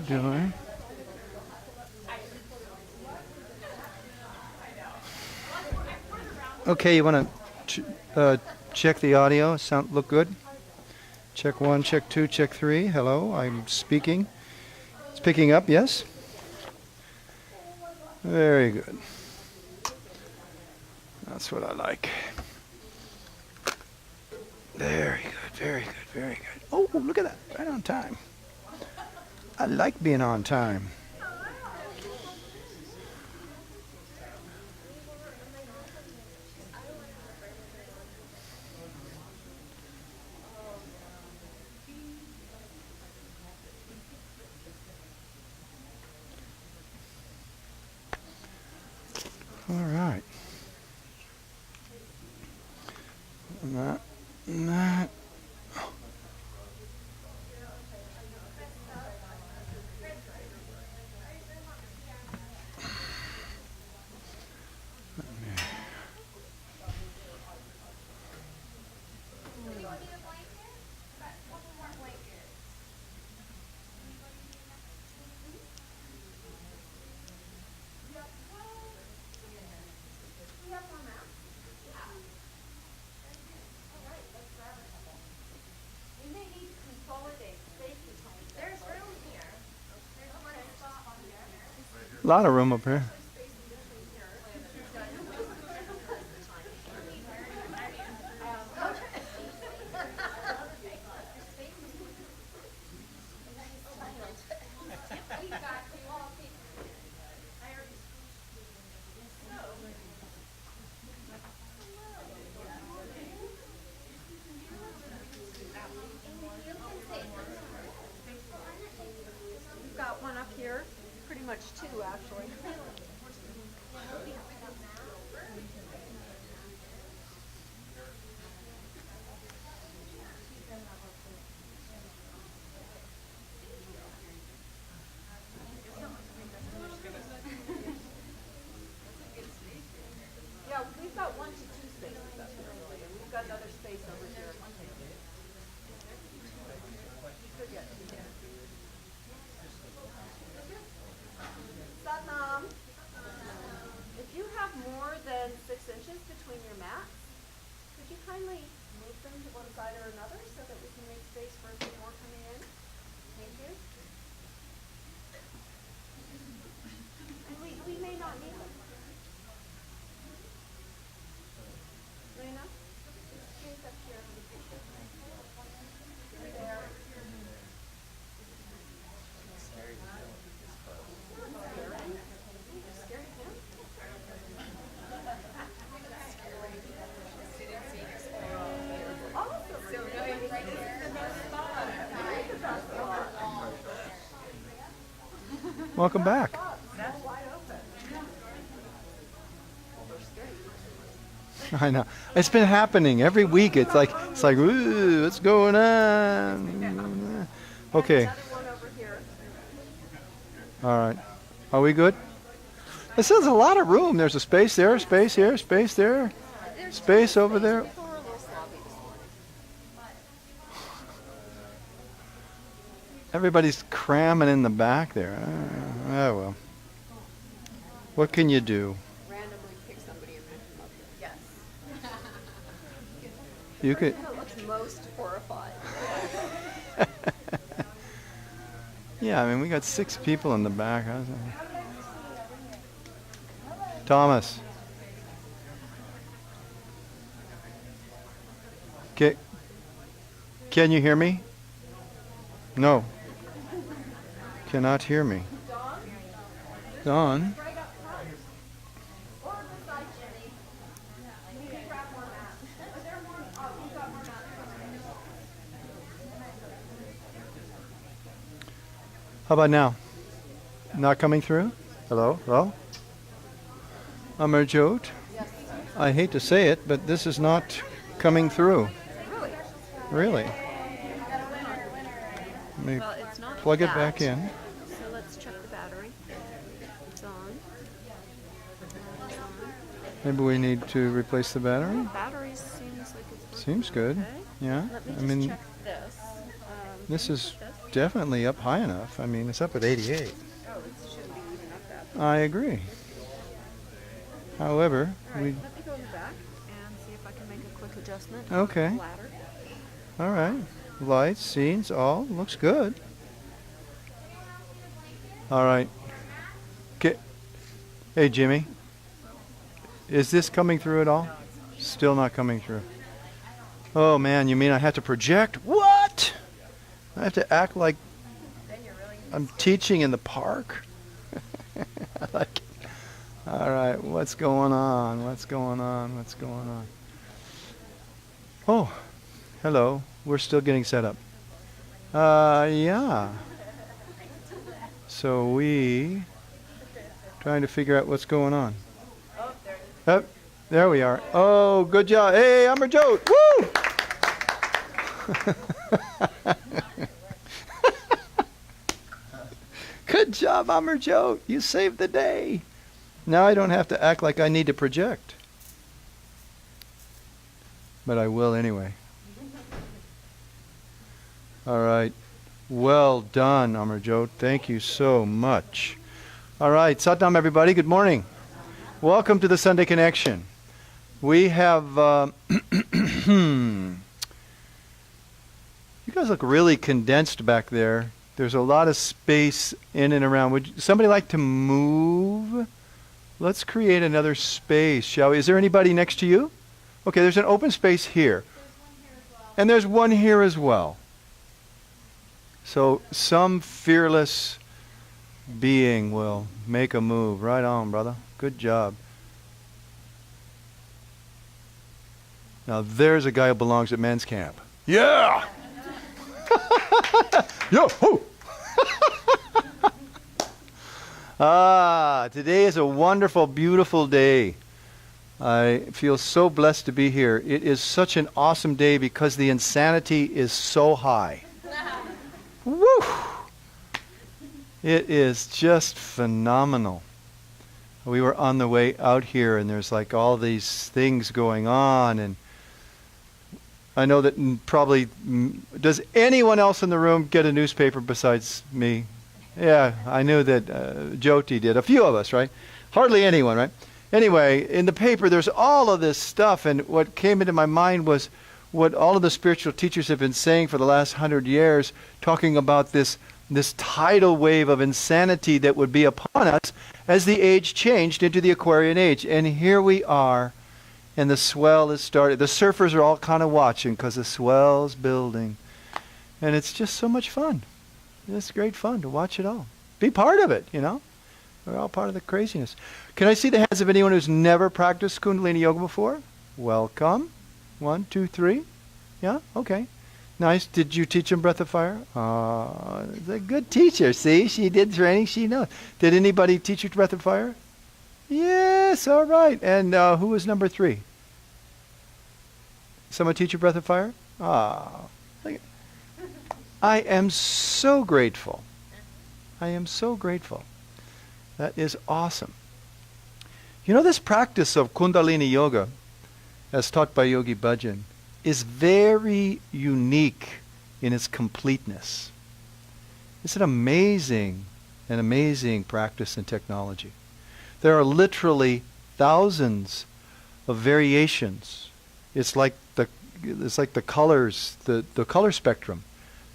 doing? Okay, you want to check the audio? Look good? Check 1, check 2, check 3. Hello, I'm speaking. It's picking up, yes? Very good. That's what I like. Very good, very good, very good. Oh, look at that, right on time. I like being on time. All right. That. A lot of room up here. We've got one up here, pretty much two actually. Yeah, we've got 1 to 2 spaces up here, really, and we've got another space over here. Satnam, if you have more than 6 inches between your mats, could you kindly move them to one side or another so that we can make space for a few more coming in? Thank you. And we may not need them. Lena, please up here. There. Welcome back. I know. It's been happening every week. It's like, ooh, what's going on? Okay. All right. Are we good? This is a lot of room. There's a space there, space here, space there, space over there. Everybody's cramming in the back there. Oh, well. What can you do? Randomly pick somebody and move them up here. Yes. You could. That looks most horrified. Yeah, I mean, we got 6 people in the back. Thomas. Can you hear me? No. Cannot hear me. Dawn? How about now? Not coming through? Hello? Hello? Amarjot? Yes. I hate to say it, but this is not coming through. Really? Really? Let me Well, it's not plug it that. back in. So let's check the battery. It's on. It's on. Maybe we need to replace the battery? Battery seems like it's working Seems good. okay. Yeah. Let me I just mean, check this. this is This. definitely up high enough. I mean, it's up at 88. Oh, it shouldn't be even up that. I agree. However, All we... right, let me go in the back and see if I can make a quick adjustment. Okay. On the ladder. All right. Lights, scenes, all looks good. All right. Hey, Jimmy. Is this coming through at all? Still not coming through. Oh, man, you mean I have to project? What? I have to act like I'm teaching in the park? I like it. All right, what's going on? What's going on? What's going on? Oh, hello. We're still getting set up. Yeah. So we trying to figure out what's going on. Oh, there it is. Oh, there we are. Oh, good job. Hey, Amarjot. Woo! Good job, Amarjot. You saved the day. Now I don't have to act like I need to project. But I will anyway. All right. Well done, Amarjot. Thank you so much. All right. Satnam, everybody. Good morning. Welcome to the Sunday Connection. We have... you guys look really condensed back there. There's a lot of space in and around. Would somebody like to move? Let's create another space, shall we? Is there anybody next to you? Okay, there's an open space here. And there's one here as well. So some fearless being will make a move. Right on, brother. Good job. Now there's a guy who belongs at men's camp. Yeah! Yo! Hoo! Today is a wonderful, beautiful day. I feel so blessed to be here. It is such an awesome day because the insanity is so high. Woo! It is just phenomenal. We were on the way out here and there's like all these things going on, and I know that probably, does anyone else in the room get a newspaper besides me? Yeah, I knew that Jyoti did. A few of us, right? Hardly anyone, right? Anyway, in the paper there's all of this stuff, and what came into my mind was what all of the spiritual teachers have been saying for the last 100 years, talking about this tidal wave of insanity that would be upon us as the age changed into the Aquarian age. And here we are, and the swell is started. The surfers are all kind of watching because the swell's building. And it's just so much fun. It's great fun to watch it all. Be part of it, you know. We're all part of the craziness. Can I see the hands of anyone who's never practiced Kundalini Yoga before? Welcome. 1, 2, 3. Yeah? Okay. Nice. Did you teach him Breath of Fire? A good teacher. See? She did training. She knows. Did anybody teach you Breath of Fire? Yes. All right. And who was number 3? Someone teach you Breath of Fire? I am so grateful. I am so grateful. That is awesome. You know, this practice of Kundalini Yoga, as taught by Yogi Bhajan, is very unique in its completeness. It's an amazing practice and technology. There are literally thousands of variations. It's like the colors, the color spectrum.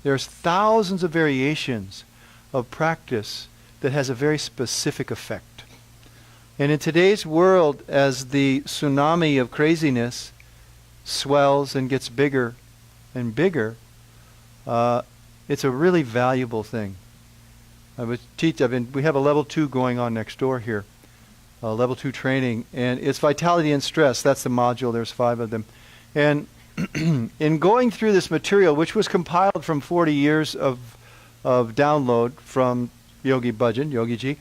There's thousands of variations of practice that has a very specific effect. And in today's world, as the tsunami of craziness swells and gets bigger and bigger, it's a really valuable thing. We have a level 2 going on next door here, level 2 training, and it's vitality and stress. That's the module. There's 5 of them. And in going through this material, which was compiled from 40 years of download from Yogi Bhajan, Yogi Ji,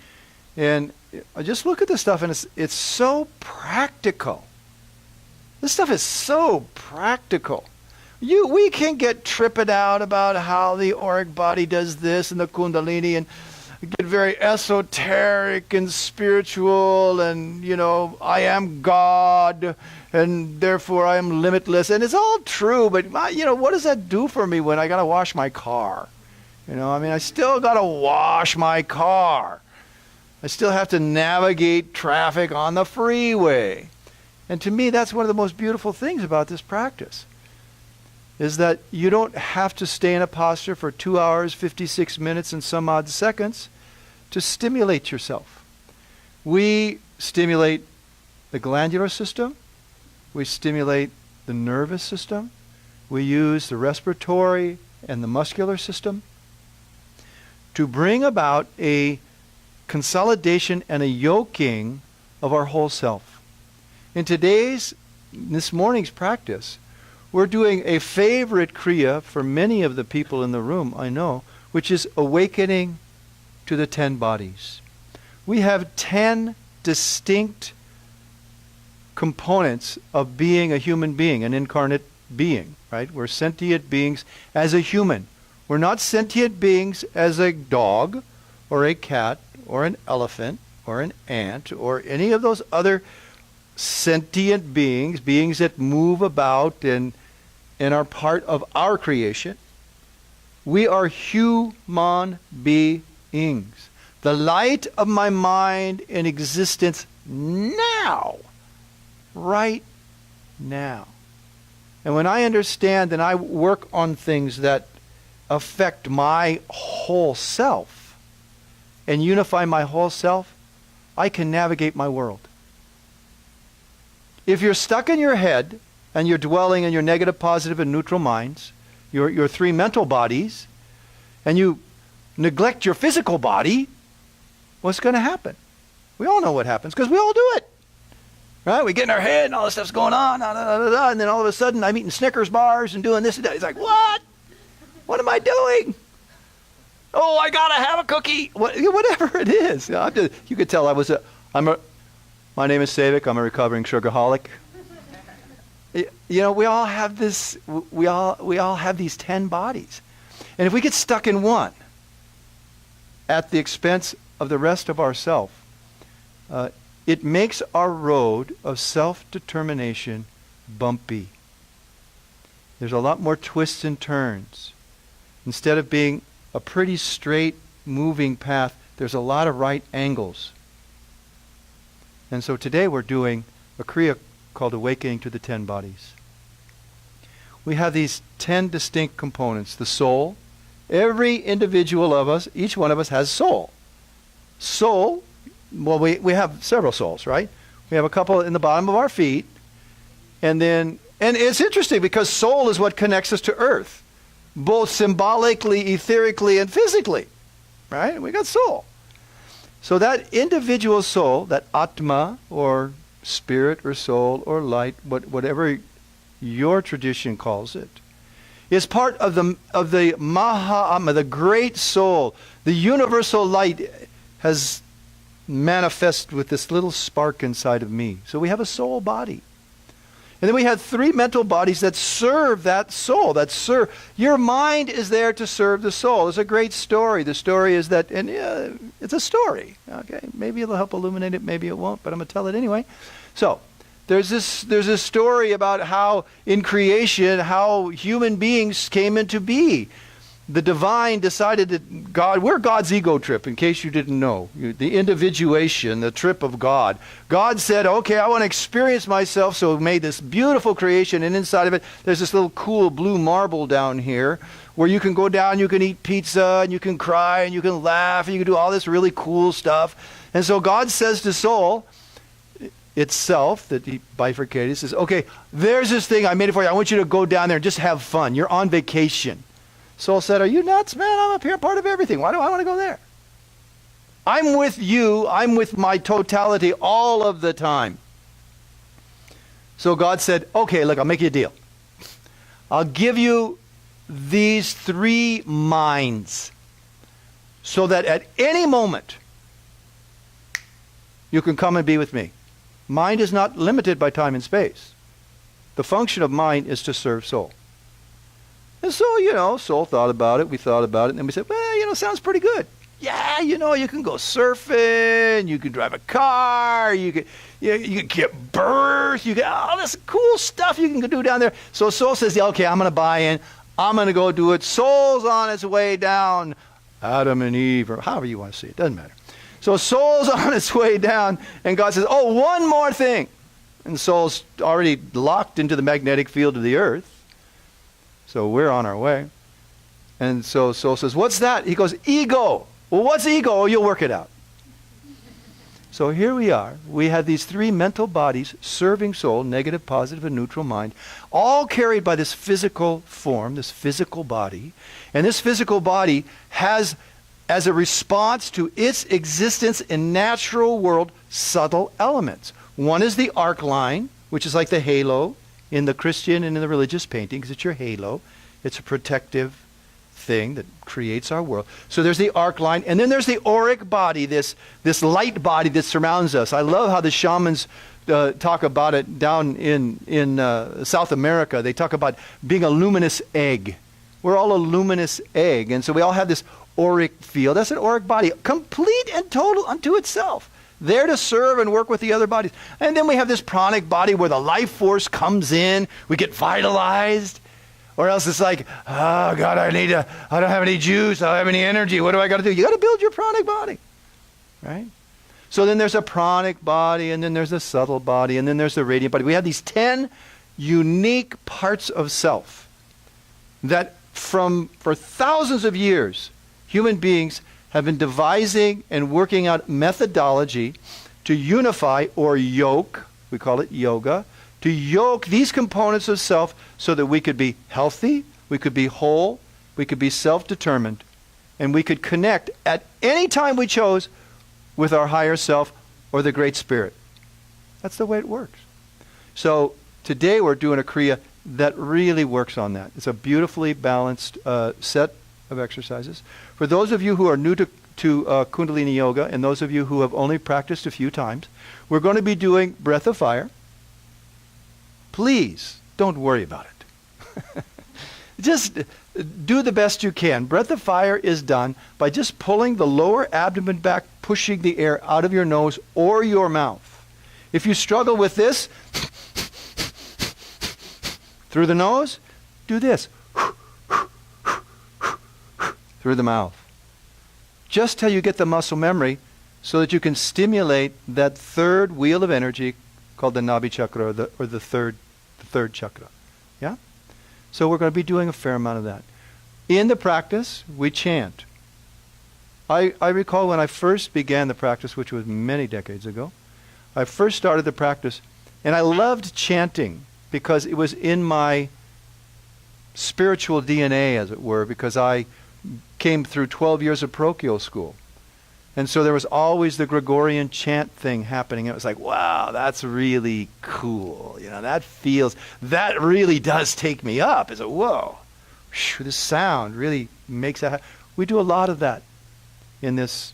and I just look at this stuff, and it's so practical. This stuff is so practical. We can get tripping out about how the auric body does this and the Kundalini, and get very esoteric and spiritual, and, you know, I am God, and therefore I am limitless. And it's all true, but, you know, what does that do for me when I got to wash my car? You know, I mean, I still got to wash my car. I still have to navigate traffic on the freeway. And to me, that's one of the most beautiful things about this practice, is that you don't have to stay in a posture for 2 hours, 56 minutes, and some odd seconds to stimulate yourself. We stimulate the glandular system. We stimulate the nervous system. We use the respiratory and the muscular system to bring about a consolidation and a yoking of our whole self. In this morning's practice, we're doing a favorite kriya for many of the people in the room, I know, which is awakening to the 10 bodies. We have 10 distinct components of being a human being, an incarnate being, right? We're sentient beings as a human. We're not sentient beings as a dog or a cat or an elephant or an ant or any of those other sentient beings, beings that move about and are part of our creation. We are human beings. The light of my mind in existence now, right now. And when I understand and I work on things that affect my whole self and unify my whole self, I can navigate my world. If you're stuck in your head and you're dwelling in your negative, positive, and neutral minds, your 3 mental bodies, and you neglect your physical body, what's going to happen? We all know what happens because we all do it. Right? We get in our head and all this stuff's going on, and then all of a sudden I'm eating Snickers bars and doing this and that. It's like, what? What am I doing? Oh, I got to have a cookie. Whatever it is. You could tell my name is Savik. I'm a recovering sugarholic. You know, we all have this, we all have these 10 bodies. And if we get stuck in one at the expense of the rest of ourself, it makes our road of self-determination bumpy. There's a lot more twists and turns. Instead of being a pretty straight moving path, there's a lot of right angles. And so today we're doing a kriya called Awakening to the 10 Bodies. We have these 10 distinct components. The soul. Every individual of us, each one of us has soul. Soul, well, we have several souls, right? We have a couple in the bottom of our feet. And it's interesting because soul is what connects us to earth, both symbolically, etherically, and physically, right? We got soul. So that individual soul, that Atma, or spirit, or soul, or light, whatever your tradition calls it, is part of the Maha-Atma, the great soul. The universal light has manifested with this little spark inside of me. So we have a soul body. And then we have 3 mental bodies that serve that soul, your mind is there to serve the soul. It's a great story. The story is that, and it's a story. Okay, maybe it'll help illuminate it, maybe it won't, but I'm going to tell it anyway. So, there's this story about how in creation, how human beings came into being. The divine decided that we're God's ego trip, in case you didn't know. The individuation, the trip of God. God said, okay, I want to experience myself, so he made this beautiful creation, and inside of it, there's this little cool blue marble down here, where you can go down, you can eat pizza, and you can cry, and you can laugh, and you can do all this really cool stuff. And so God says to soul itself, that he bifurcated, says, okay, there's this thing, I made it for you, I want you to go down there and just have fun. You're on vacation. Soul said, are you nuts, man? I'm up here, part of everything. Why do I want to go there? I'm with you. I'm with my totality all of the time. So God said, okay, look, I'll make you a deal. I'll give you these 3 minds so that at any moment you can come and be with me. Mind is not limited by time and space. The function of mind is to serve soul. And so, soul thought about it, we thought about it, and then we said, well, sounds pretty good. Yeah, you can go surfing, you can drive a car, you can give birth, you can all this cool stuff you can do down there. So soul says, yeah, okay, I'm going to buy in. I'm going to go do it. Soul's on its way down. Adam and Eve, or however you want to see it, doesn't matter. So soul's on its way down, and God says, oh, one more thing. And soul's already locked into the magnetic field of the earth. So we're on our way. And so soul says, what's that? He goes, ego. Well, what's ego? Oh, you'll work it out. So here we are. We have these three mental bodies serving soul, negative, positive, and neutral mind, all carried by this physical form, this physical body. And this physical body has, as a response to its existence in natural world, subtle elements. One is the arc line, which is like the halo in the Christian and in the religious paintings. It's your halo. It's a protective thing that creates our world. So there's the arc line, and then there's the auric body, this light body that surrounds us. I love how the shamans talk about it down in South America. They talk about being a luminous egg. We're all a luminous egg, and so we all have this auric field. That's an auric body, complete and total unto itself, there to serve and work with the other bodies. And then we have this pranic body where the life force comes in. We get vitalized. Or else it's like, oh, God, I don't have any juice. I don't have any energy. What do I got to do? You got to build your pranic body, right? So then there's a pranic body, and then there's a subtle body, and then there's the radiant body. We have these 10 unique parts of self that for thousands of years, human beings have been devising and working out methodology to unify or yoke, we call it yoga, to yoke these components of self so that we could be healthy, we could be whole, we could be self-determined, and we could connect at any time we chose with our higher self or the Great Spirit. That's the way it works. So today we're doing a Kriya that really works on that. It's a beautifully balanced set of exercises. For those of you who are new to Kundalini Yoga, and those of you who have only practiced a few times, we're going to be doing breath of fire. Please don't worry about it. Just do the best you can. Breath of fire is done by just pulling the lower abdomen back, pushing the air out of your nose or your mouth. If you struggle with this, through the nose, do this. Through the mouth. Just till you get the muscle memory so that you can stimulate that third wheel of energy called the Nabhi chakra, or the third chakra. Yeah? So we're going to be doing a fair amount of that. In the practice, we chant. I recall when I first began the practice, which was many decades ago, I first started the practice, and I loved chanting because it was in my spiritual DNA, as it were, because I came through 12 years of parochial school. And so there was always the Gregorian chant thing happening. It was like, wow, that's really cool. You know, that really does take me up. It's like, whoa, this sound really makes that happen. We do a lot of that in this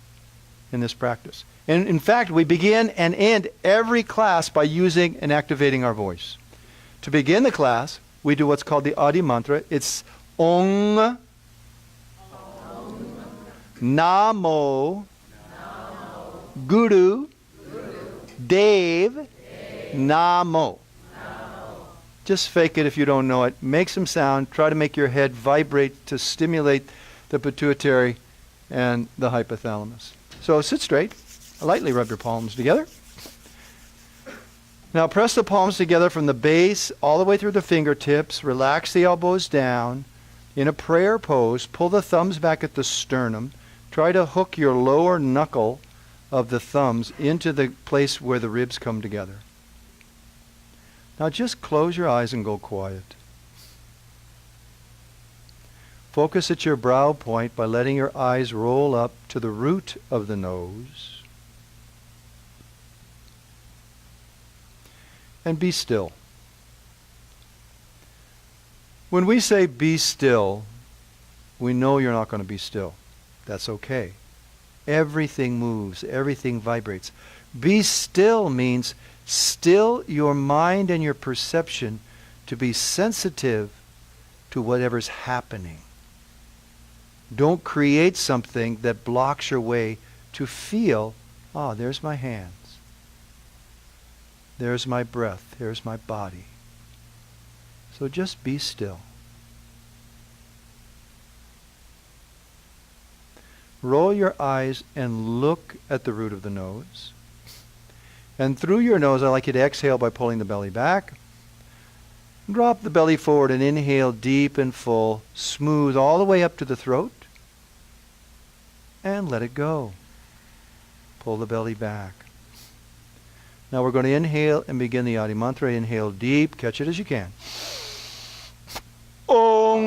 practice. And in fact, we begin and end every class by using and activating our voice. To begin the class, we do what's called the Adi Mantra. It's Om, Namo, Guru, Dev, Namo. Just fake it if you don't know it. Make some sound. Try to make your head vibrate to stimulate the pituitary and the hypothalamus. So sit straight. Lightly rub your palms together. Now press the palms together from the base all the way through the fingertips. Relax the elbows down. In a prayer pose, pull the thumbs back at the sternum. Try to hook your lower knuckle of the thumbs into the place where the ribs come together. Now just close your eyes and go quiet. Focus at your brow point by letting your eyes roll up to the root of the nose. And be still. When we say be still, we know you're not going to be still. That's okay. Everything moves, everything vibrates. Be still means still your mind and your perception to be sensitive to whatever's happening. Don't create something that blocks your way to feel, there's my hands. There's my breath. There's my body. So just be still. roll your eyes and look at the root of the nose. And through your nose, I'd like you to exhale by pulling the belly back. Drop the belly forward and inhale deep and full, smooth all the way up to the throat. And let it go. Pull the belly back. Now we're going to inhale and begin the Adi Mantra. Inhale deep, catch it as you can. Om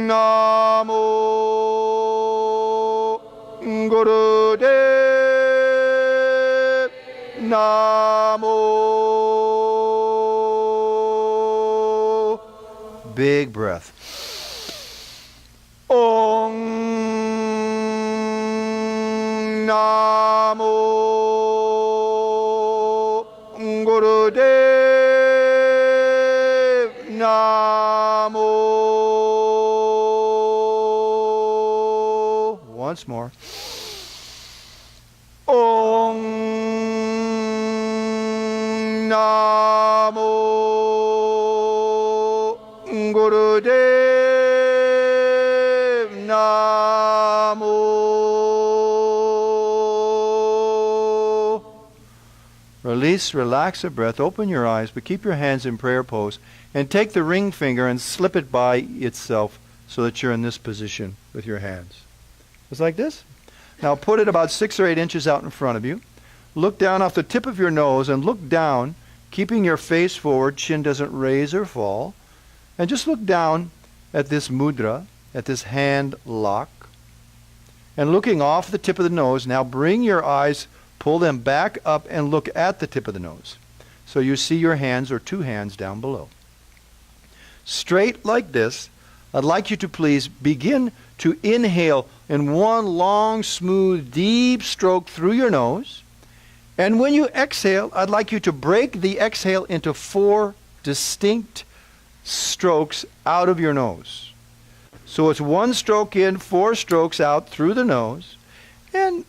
Namo Gurudev Namo. Big breath. Om Namo Gurudev Namo. Once more. Om Namo Gurudev Namo. Release, relax the breath, open your eyes, but keep your hands in prayer pose, and take the ring finger and slip it by itself so that you're in this position with your hands. Just like this. Now put it about 6 or 8 inches out in front of you. Look down off the tip of your nose and look down, keeping your face forward, chin doesn't raise or fall. And just look down at this mudra, at this hand lock. And looking off the tip of the nose, now bring your eyes, pull them back up and look at the tip of the nose. So you see your hands or 2 hands down below. Straight like this, I'd like you to please begin to inhale in one long, smooth, deep stroke through your nose. And when you exhale, I'd like you to break the exhale into 4 distinct strokes out of your nose. So it's 1 stroke in, 4 strokes out through the nose. And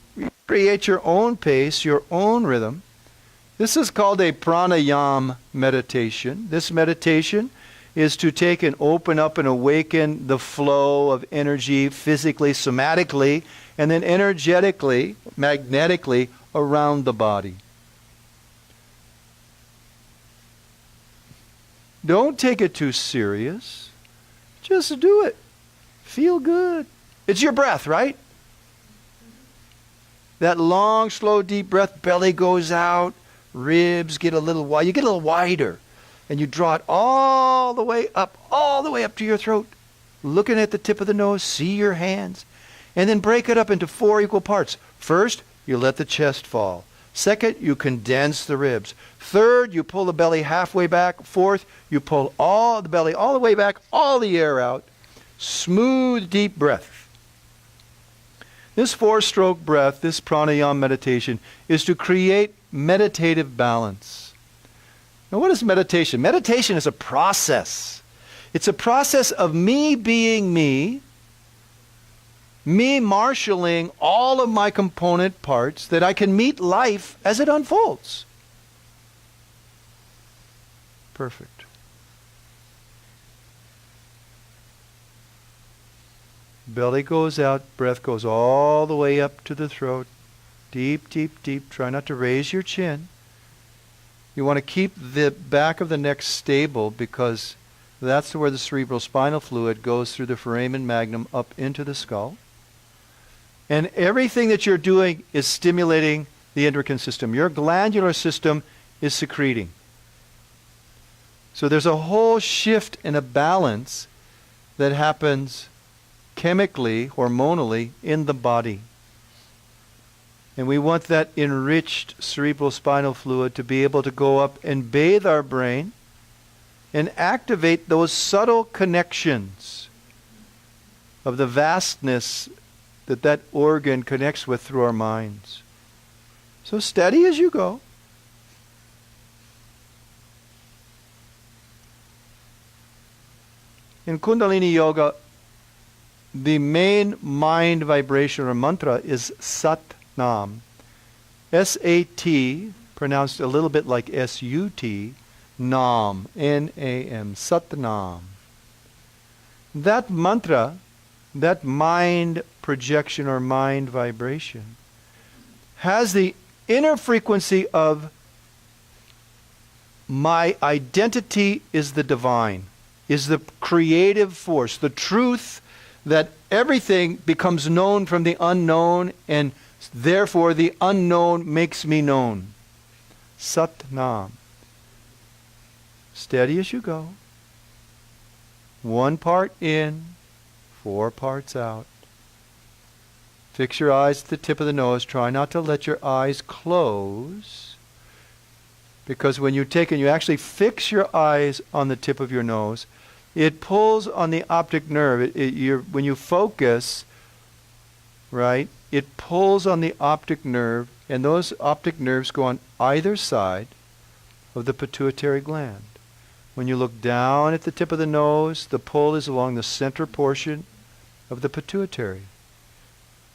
create your own pace, your own rhythm. This is called a pranayama meditation. This meditation is to take and open up and awaken the flow of energy physically, somatically, and then energetically, magnetically around the body. Don't take it too serious. Just do it. Feel good. It's your breath, right? That long, slow, deep breath, belly goes out, ribs get a little wide. You get a little wider. And you draw it all the way up to your throat. Looking at the tip of the nose, see your hands. And then break it up into 4 equal parts. First, you let the chest fall. Second, you condense the ribs. Third, you pull the belly halfway back. Fourth, you pull all the belly all the way back, all the air out. Smooth, deep breath. This 4-stroke breath, this pranayama meditation, is to create meditative balance. Now, what is meditation? Meditation is a process. It's a process of me being me marshaling all of my component parts that I can meet life as it unfolds. Perfect. Belly goes out, breath goes all the way up to the throat. Deep, deep, deep. Try not to raise your chin. You want to keep the back of the neck stable because that's where the cerebral spinal fluid goes through the foramen magnum up into the skull. And everything that you're doing is stimulating the endocrine system. Your glandular system is secreting. So there's a whole shift and a balance that happens chemically, hormonally, in the body. And we want that enriched cerebral spinal fluid to be able to go up and bathe our brain and activate those subtle connections of the vastness that organ connects with through our minds. So steady as you go. In Kundalini Yoga, the main mind vibration or mantra is Sat Nam. S-A-T, pronounced a little bit like S-U-T, Nam, N-A-M, Sat Nam. That mantra that mind projection or mind vibration, has the inner frequency of my identity is the divine, is the creative force, the truth that everything becomes known from the unknown, and therefore the unknown makes me known. Sat Nam. Steady as you go. 1 part in, 4 parts out. Fix your eyes at the tip of the nose. Try not to let your eyes close. Because when you take and you actually fix your eyes on the tip of your nose, it pulls on the optic nerve. When you focus, right, it pulls on the optic nerve, and those optic nerves go on either side of the pituitary gland. When you look down at the tip of the nose, the pull is along the center portion of the pituitary.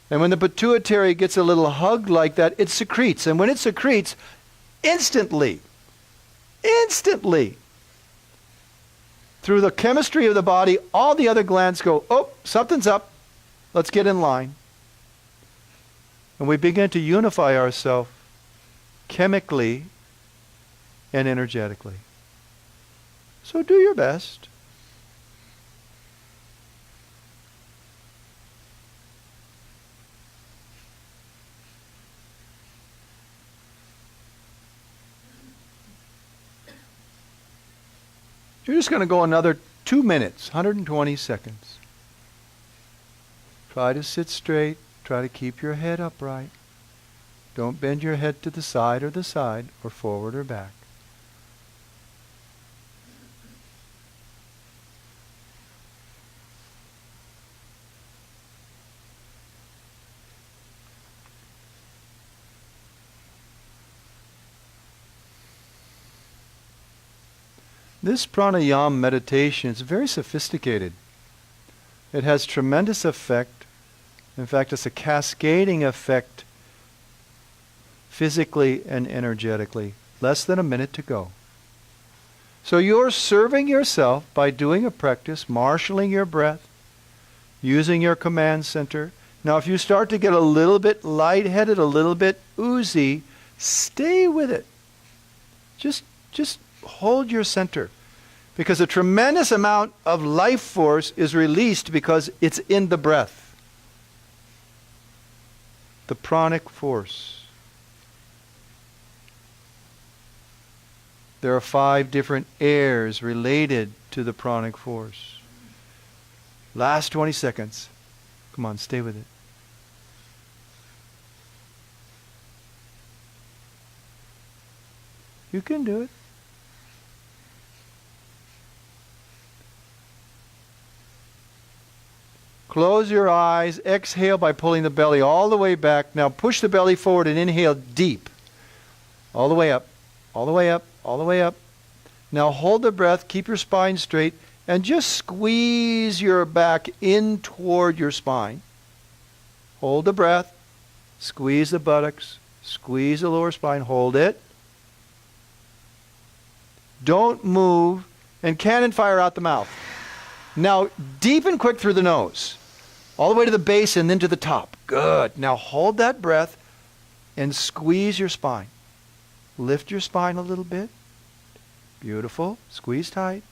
And when the pituitary gets a little hug like that, it secretes. And when it secretes, instantly, through the chemistry of the body, all the other glands go, oh, something's up. Let's get in line. And we begin to unify ourselves chemically and energetically. So do your best. You're just going to go another 2 minutes, 120 seconds. Try to sit straight. Try to keep your head upright. Don't bend your head to the side or forward or back. This pranayama meditation is very sophisticated. It has tremendous effect. In fact, it's a cascading effect physically and energetically. Less than a minute to go. So you're serving yourself by doing a practice, marshaling your breath, using your command center. Now if you start to get a little bit lightheaded, a little bit oozy, stay with it. Just hold your center. Because a tremendous amount of life force is released because it's in the breath. The pranic force. There are 5 different airs related to the pranic force. Last 20 seconds. Come on, stay with it. You can do it. Close your eyes. Exhale by pulling the belly all the way back. Now push the belly forward and inhale deep. All the way up. All the way up. All the way up. Now hold the breath. Keep your spine straight. And just squeeze your back in toward your spine. Hold the breath. Squeeze the buttocks. Squeeze the lower spine. Hold it. Don't move. And cannon fire out the mouth. Now deep and quick through the nose. All the way to the base and then to the top. Good. Now hold that breath and squeeze your spine. Lift your spine a little bit. Beautiful. Squeeze tight.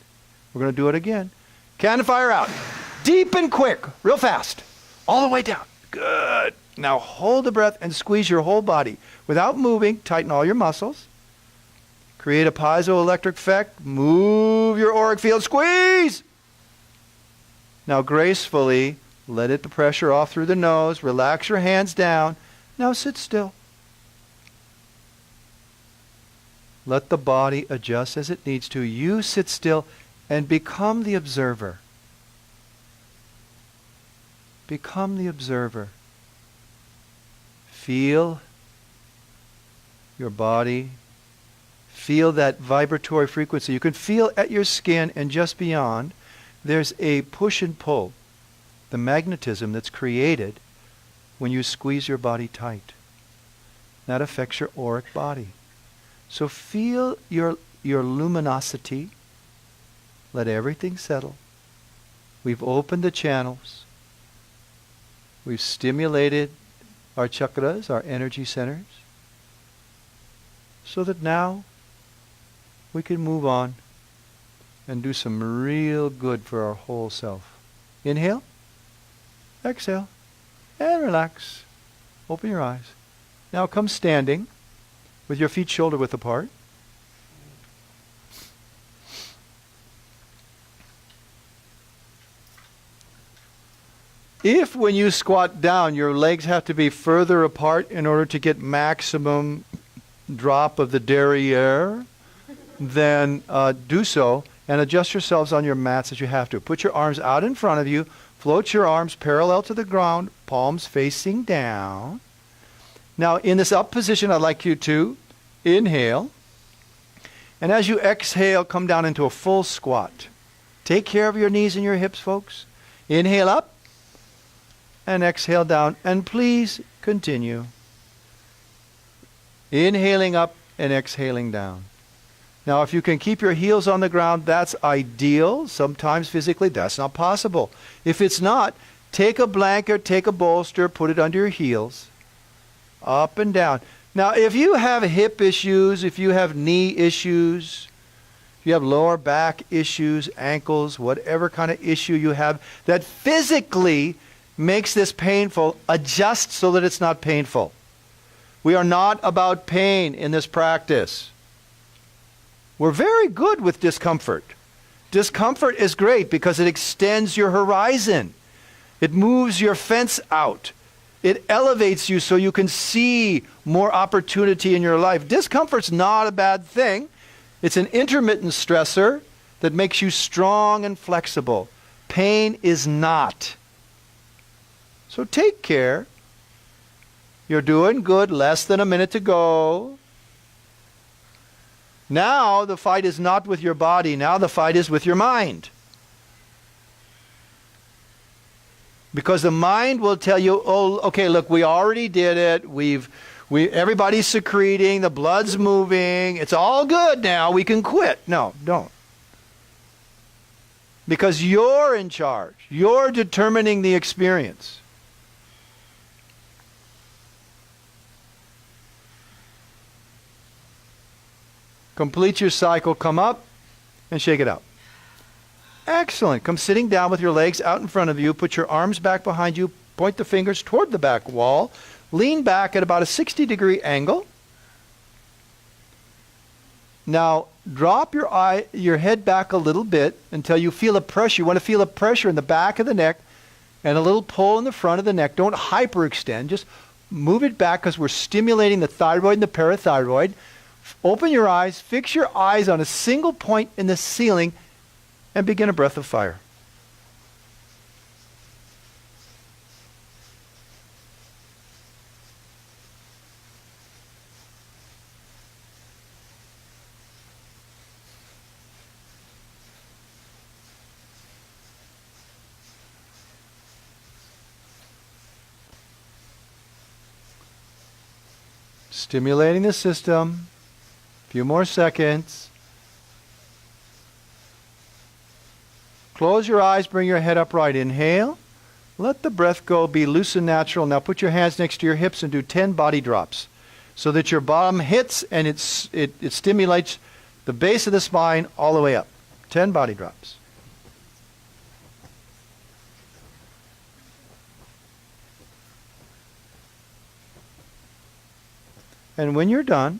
We're going to do it again. Cannon fire out. Deep and quick. Real fast. All the way down. Good. Now hold the breath and squeeze your whole body. Without moving, tighten all your muscles. Create a piezoelectric effect. Move your auric field. Squeeze! Now gracefully, let the pressure off through the nose. Relax your hands down. Now sit still. Let the body adjust as it needs to. You sit still and become the observer. Become the observer. Feel your body. Feel that vibratory frequency. You can feel at your skin and just beyond. There's a push and pull. The magnetism that's created when you squeeze your body tight. That affects your auric body. So feel your luminosity. Let everything settle. We've opened the channels. We've stimulated our chakras, our energy centers, so that now we can move on and do some real good for our whole self. Inhale, exhale, and relax. Open your eyes. Now come standing with your feet shoulder width apart. If when you squat down your legs have to be further apart in order to get maximum drop of the derriere, then do so and adjust yourselves on your mats as you have to. Put your arms out in front of you. Float your arms parallel to the ground, palms facing down. Now in this up position, I'd like you to inhale. And as you exhale, come down into a full squat. Take care of your knees and your hips, folks. Inhale up and exhale down. And please continue. Inhaling up and exhaling down. Now, if you can keep your heels on the ground, that's ideal. Sometimes physically, that's not possible. If it's not, take a blanket, take a bolster, put it under your heels. Up and down. Now, if you have hip issues, if you have knee issues, if you have lower back issues, ankles, whatever kind of issue you have that physically makes this painful, adjust so that it's not painful. We are not about pain in this practice. We're very good with discomfort. Discomfort is great because it extends your horizon. It moves your fence out. It elevates you so you can see more opportunity in your life. Discomfort's not a bad thing. It's an intermittent stressor that makes you strong and flexible. Pain is not. So take care. You're doing good. Less than a minute to go. Now the fight is not with your body. Now the fight is with your mind. Because the mind will tell you, oh, okay, look, we already did it. Everybody's secreting. The blood's moving. It's all good now. We can quit. No, don't. Because you're in charge. You're determining the experience. Complete your cycle. Come up and shake it out. Excellent. Come sitting down with your legs out in front of you. Put your arms back behind you. Point the fingers toward the back wall. Lean back at about a 60-degree angle. Now, drop your head back a little bit until you feel a pressure. You want to feel a pressure in the back of the neck and a little pull in the front of the neck. Don't hyperextend. Just move it back because we're stimulating the thyroid and the parathyroid. Open your eyes. Fix your eyes on a single point in the ceiling and begin a breath of fire. Stimulating the system. A few more seconds. Close your eyes, bring your head upright. Inhale. Let the breath go, be loose and natural. Now put your hands next to your hips and do 10 body drops so that your bottom hits and it stimulates the base of the spine all the way up. 10 body drops. And when you're done,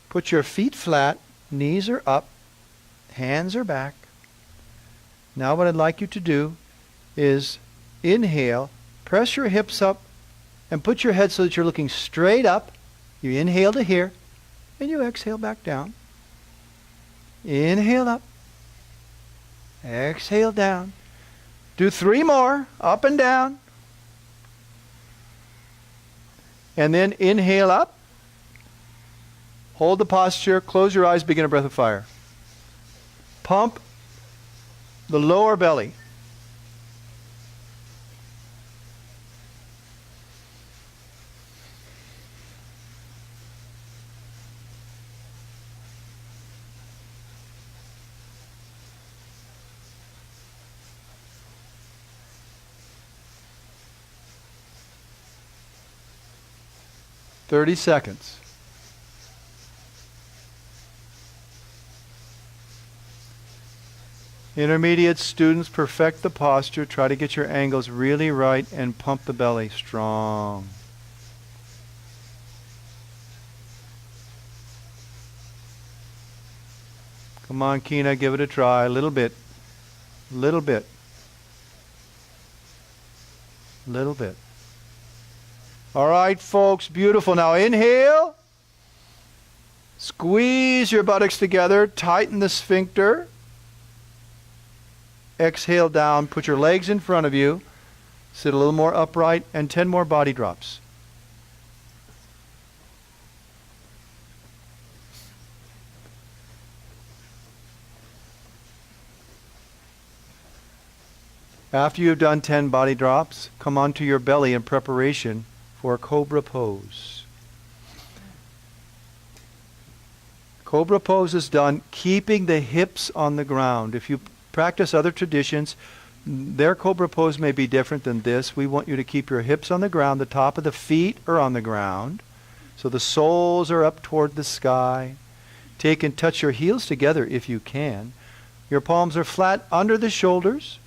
put your feet flat, knees are up, hands are back. Now what I'd like you to do is inhale, press your hips up, and put your head so that you're looking straight up. You inhale to here, and you exhale back down. Inhale up, exhale down. Do 3 more, up and down. And then inhale up. Hold the posture, close your eyes, begin a breath of fire. Pump the lower belly. 30 seconds. Intermediate students, perfect the posture. Try to get your angles really right and pump the belly strong. Come on, Kina, give it a try. A little bit. Little bit. Little bit. All right, folks, beautiful. Now inhale. Squeeze your buttocks together. Tighten the sphincter. Exhale down. Put your legs in front of you. Sit a little more upright, and 10 more body drops. After you've done 10 body drops, come onto your belly in preparation for a cobra pose. Cobra pose is done keeping the hips on the ground. If you practice other traditions, their cobra pose may be different than this. We want you to keep your hips on the ground, the top of the feet are on the ground, so the soles are up toward the sky. Take and touch your heels together if you can. Your palms are flat under the shoulders.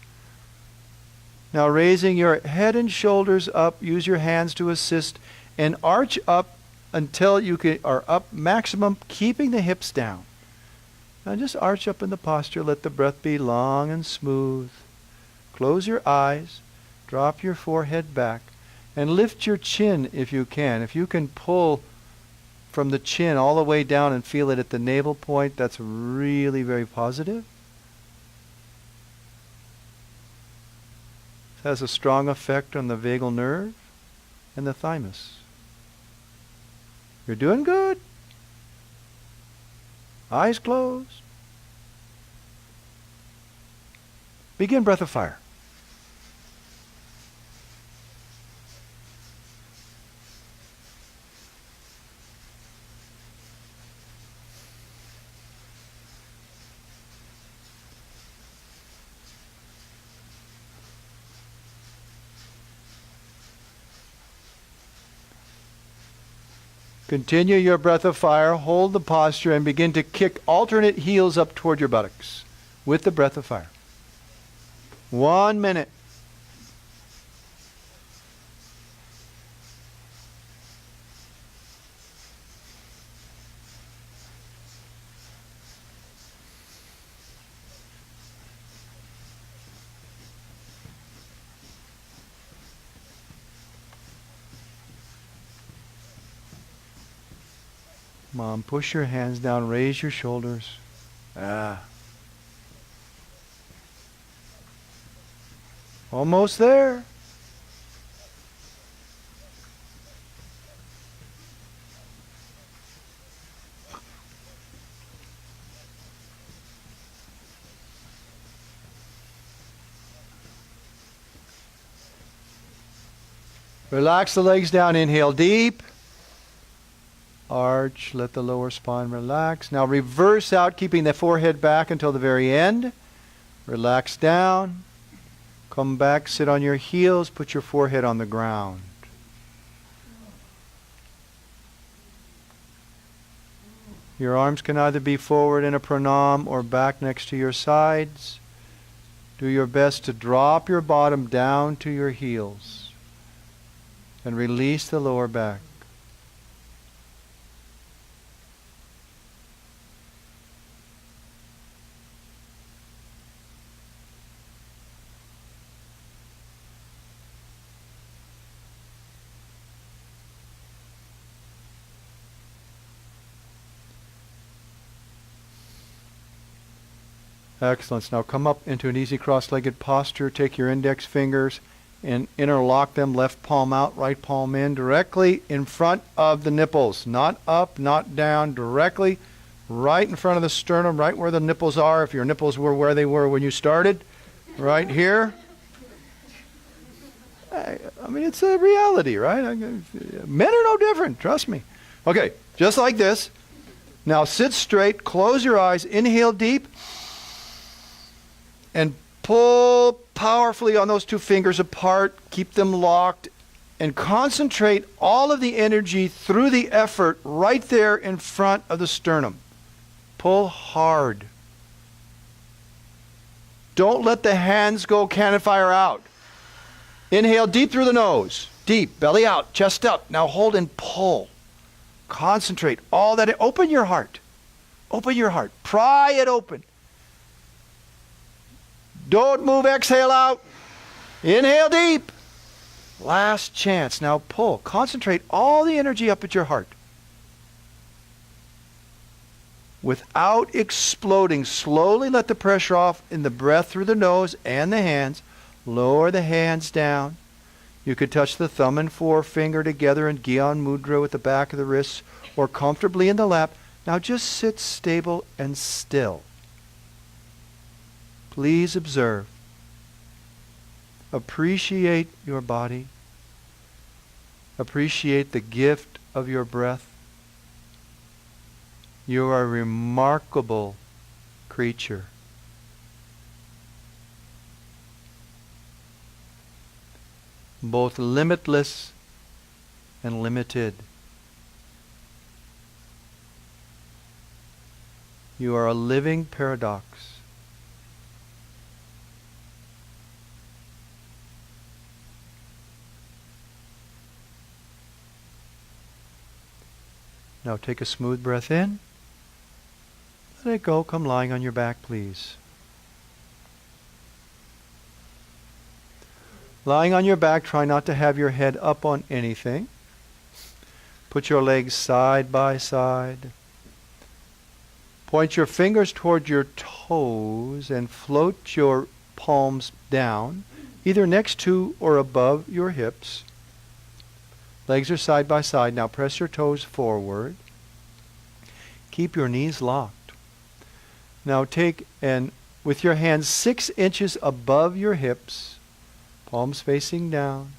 Now raising your head and shoulders up, use your hands to assist, and arch up until you are up maximum, keeping the hips down. Now just arch up in the posture, let the breath be long and smooth. Close your eyes, drop your forehead back, and lift your chin if you can. If you can pull from the chin all the way down and feel it at the navel point, that's really very positive. It has a strong effect on the vagal nerve and the thymus. You're doing good. Eyes closed. Begin breath of fire. Continue your breath of fire, hold the posture, and begin to kick alternate heels up toward your buttocks with the breath of fire. 1 minute. Mom, push your hands down, raise your shoulders. Almost there. Relax the legs down, inhale deep. Arch, let the lower spine relax. Now reverse out, keeping the forehead back until the very end. Relax down. Come back, sit on your heels, put your forehead on the ground. Your arms can either be forward in a pranam or back next to your sides. Do your best to drop your bottom down to your heels and release the lower back. Excellent. Now come up into an easy cross-legged posture. Take your index fingers and interlock them, left palm out, right palm in, directly in front of the nipples. Not up, not down, directly right in front of the sternum, right where the nipples are, if your nipples were where they were when you started. Right here. I mean, it's a reality, right? Men are no different, trust me. Okay, just like this. Now sit straight, close your eyes, inhale deep, and pull powerfully on those two fingers apart. Keep them locked. and concentrate all of the energy through the effort right there in front of the sternum. Pull hard. Don't let the hands go cannon fire out. Inhale deep through the nose. Deep, belly out, chest up. Now hold and pull. Concentrate all that. Open your heart. Open your heart. Pry it open. Don't move. Exhale out. Inhale deep. Last chance. Now pull. Concentrate all the energy up at your heart. Without exploding, slowly let the pressure off in the breath through the nose and the hands. Lower the hands down. You could touch the thumb and forefinger together in Gyan Mudra with the back of the wrists or comfortably in the lap. Now just sit stable and still. Please observe. Appreciate your body. Appreciate the gift of your breath. You are a remarkable creature. Both limitless and limited. You are a living paradox. Now take a smooth breath in. Let it go. Come lying on your back, please. Lying on your back, try not to have your head up on anything. Put your legs side by side. Point your fingers toward your toes and float your palms down, either next to or above your hips. Legs are side by side. Now press your toes forward. Keep your knees locked. Now take and with your hands 6 inches above your hips, palms facing down,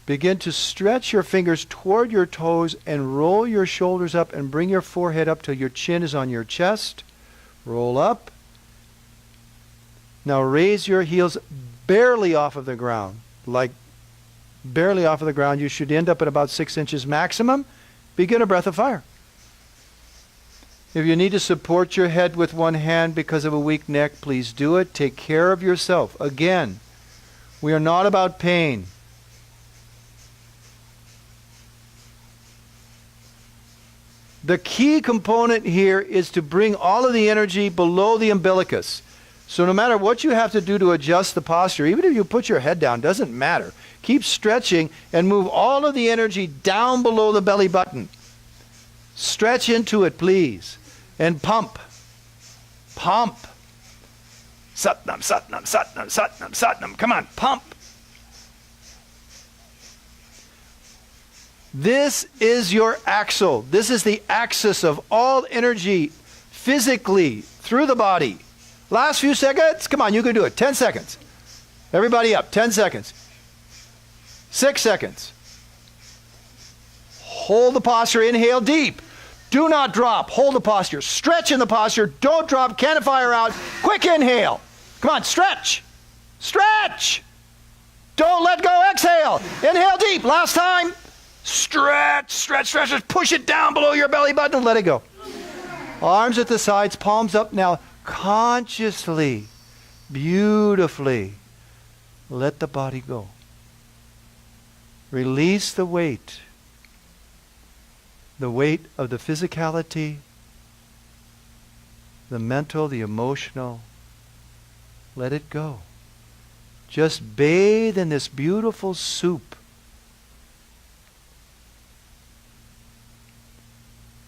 begin to stretch your fingers toward your toes and roll your shoulders up and bring your forehead up till your chin is on your chest. Roll up. Now raise your heels barely off of the ground, like barely off of the ground. You should end up at about 6 inches maximum. Begin a breath of fire. If you need to support your head with one hand because of a weak neck, please do it. Take care of yourself. Again, we are not about pain. The key component here is to bring all of the energy below the umbilicus. So no matter what you have to do to adjust the posture, even if you put your head down, doesn't matter. Keep stretching and move all of the energy down below the belly button. Stretch into it, please. And pump. Pump. Satnam, Satnam, Satnam, Satnam, Satnam. Come on, pump. This is your axle. This is the axis of all energy physically through the body. Last few seconds. Come on, you can do it. 10 seconds. Everybody up. 10 seconds. 6 seconds. Hold the posture. Inhale deep. Do not drop. Hold the posture. Stretch in the posture. Don't drop. Cannon fire out. Quick inhale. Come on, stretch. Stretch. Don't let go. Exhale. Inhale deep. Last time. Stretch, stretch, stretch. Just push it down below your belly button and let it go. Arms at the sides, palms up. Now, consciously, beautifully, let the body go. Release the weight of the physicality, the mental, the emotional. Let it go. Just bathe in this beautiful soup.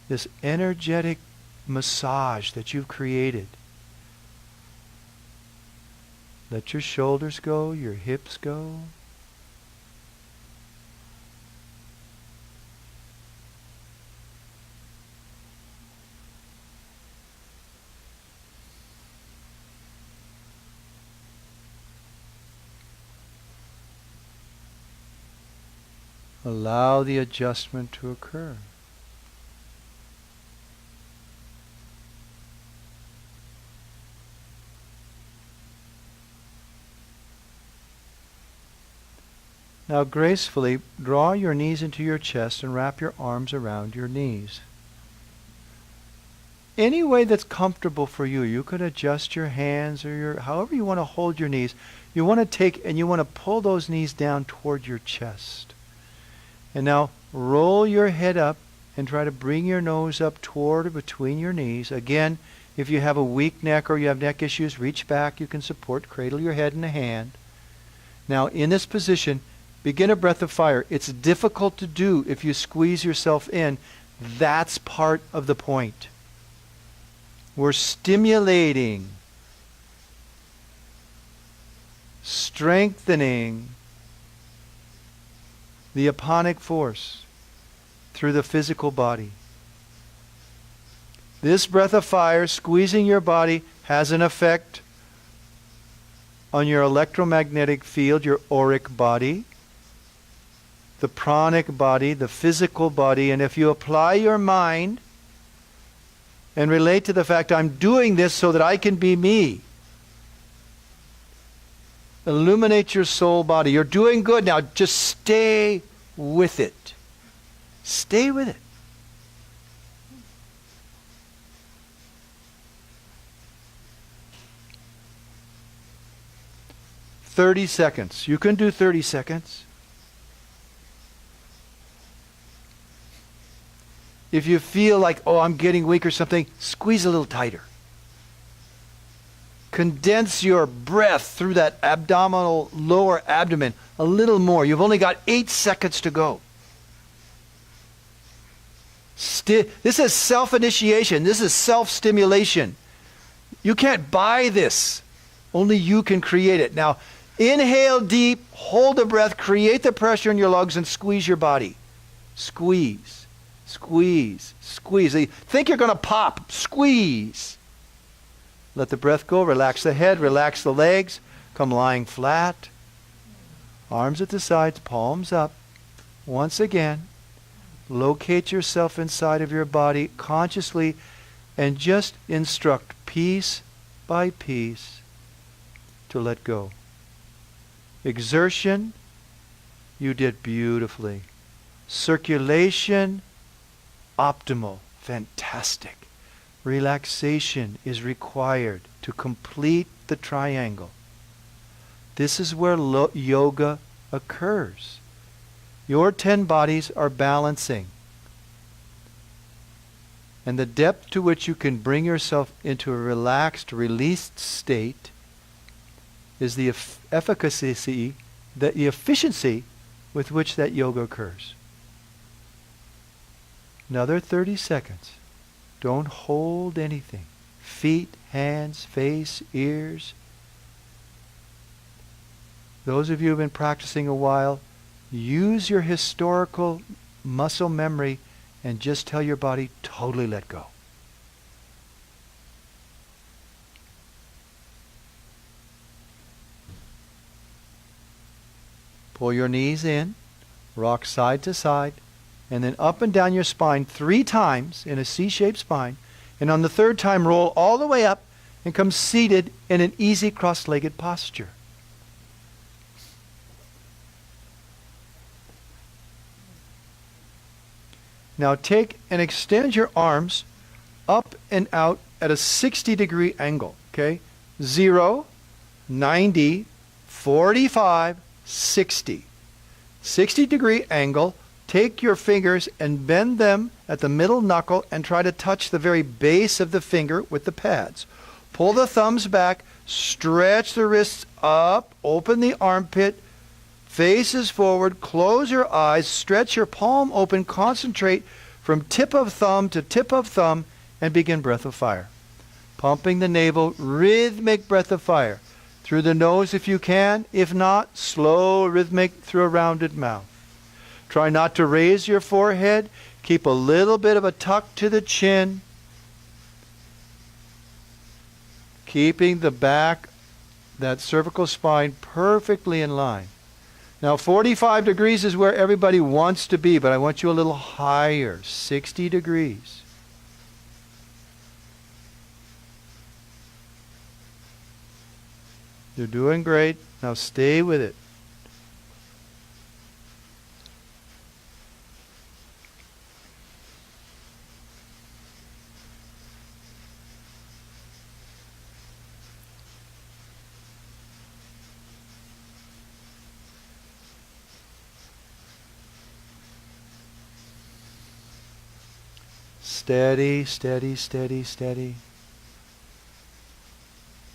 This energetic massage that you've created. Let your shoulders go, your hips go. Allow the adjustment to occur. Now gracefully draw your knees into your chest and wrap your arms around your knees. Any way that's comfortable for you. You could adjust your hands or however you want to hold your knees. You want to take and you want to pull those knees down toward your chest. And now roll your head up and try to bring your nose up toward or between your knees. Again, if you have a weak neck or you have neck issues, reach back. You can support, cradle your head in a hand. Now in this position, begin a breath of fire. It's difficult to do if you squeeze yourself in. That's part of the point. We're stimulating, strengthening the aponic force through the physical body. This breath of fire, squeezing your body, has an effect on your electromagnetic field, your auric body, the pranic body, the physical body, and if you apply your mind and relate to the fact, I'm doing this so that I can be me. Illuminate your soul body. You're doing good now. Just stay with it. Stay with it. "30 seconds. You can do 30 seconds. If you feel like, oh, I'm getting weak or something, squeeze a little tighter. Condense your breath through that abdominal lower abdomen a little more. You've only got 8 seconds to go. This is self-initiation. This is self-stimulation. You can't buy this. Only you can create it. Now, inhale deep, hold the breath, create the pressure in your lungs, and squeeze your body. Squeeze. Squeeze, squeeze. Think you're going to pop. Squeeze. Let the breath go. Relax the head. Relax the legs. Come lying flat. Arms at the sides. Palms up. Once again, locate yourself inside of your body consciously and just instruct piece by piece to let go. Exertion, you did beautifully. Circulation, optimal, fantastic. Relaxation is required to complete the triangle. This is where yoga occurs. Your 10 bodies are balancing. And the depth to which you can bring yourself into a relaxed, released state is the efficacy, the efficiency with which that yoga occurs. Another 30 seconds. Don't hold anything. Feet, hands, face, ears. Those of you who have been practicing a while, use your historical muscle memory and just tell your body, totally let go. Pull your knees in, rock side to side, and then up and down your spine 3 times in a C-shaped spine. And on the 3rd time, roll all the way up and come seated in an easy cross-legged posture. Now take and extend your arms up and out at a 60-degree angle. Okay? 0, 90, 45, 60. 60-degree angle. Take your fingers and bend them at the middle knuckle and try to touch the very base of the finger with the pads. Pull the thumbs back, stretch the wrists up, open the armpit, faces forward, close your eyes, stretch your palm open, concentrate from tip of thumb to tip of thumb, and begin breath of fire. Pumping the navel, rhythmic breath of fire. Through the nose if you can, if not, slow, rhythmic through a rounded mouth. Try not to raise your forehead. Keep a little bit of a tuck to the chin. Keeping the back, that cervical spine, perfectly in line. Now 45 degrees is where everybody wants to be, but I want you a little higher, 60 degrees. You're doing great. Now stay with it. Steady, steady, steady, steady.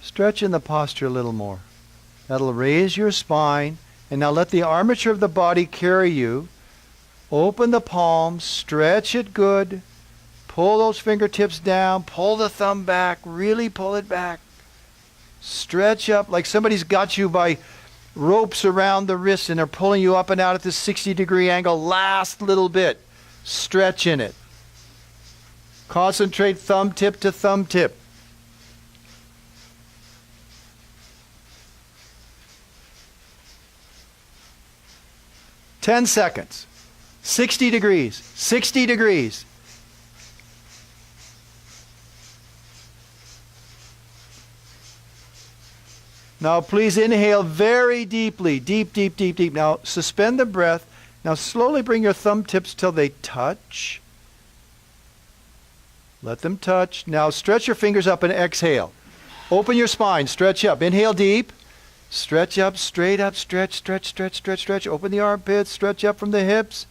Stretch in the posture a little more. That'll raise your spine. And now let the armature of the body carry you. Open the palms, stretch it good. Pull those fingertips down, pull the thumb back, really pull it back. Stretch up like somebody's got you by ropes around the wrists and they're pulling you up and out at this 60-degree angle. Last little bit. Stretch in it. Concentrate thumb tip to thumb tip. "10 seconds. 60 degrees. 60 degrees. Now please inhale very deeply. Deep, deep, deep, deep. Now suspend the breath. Now slowly bring your thumb tips till they touch. Let them touch. Now stretch your fingers up and exhale. Open your spine. Stretch up. Inhale deep. Stretch up, straight up, stretch, stretch, stretch, stretch, stretch. Open the armpits. Stretch up from the hips.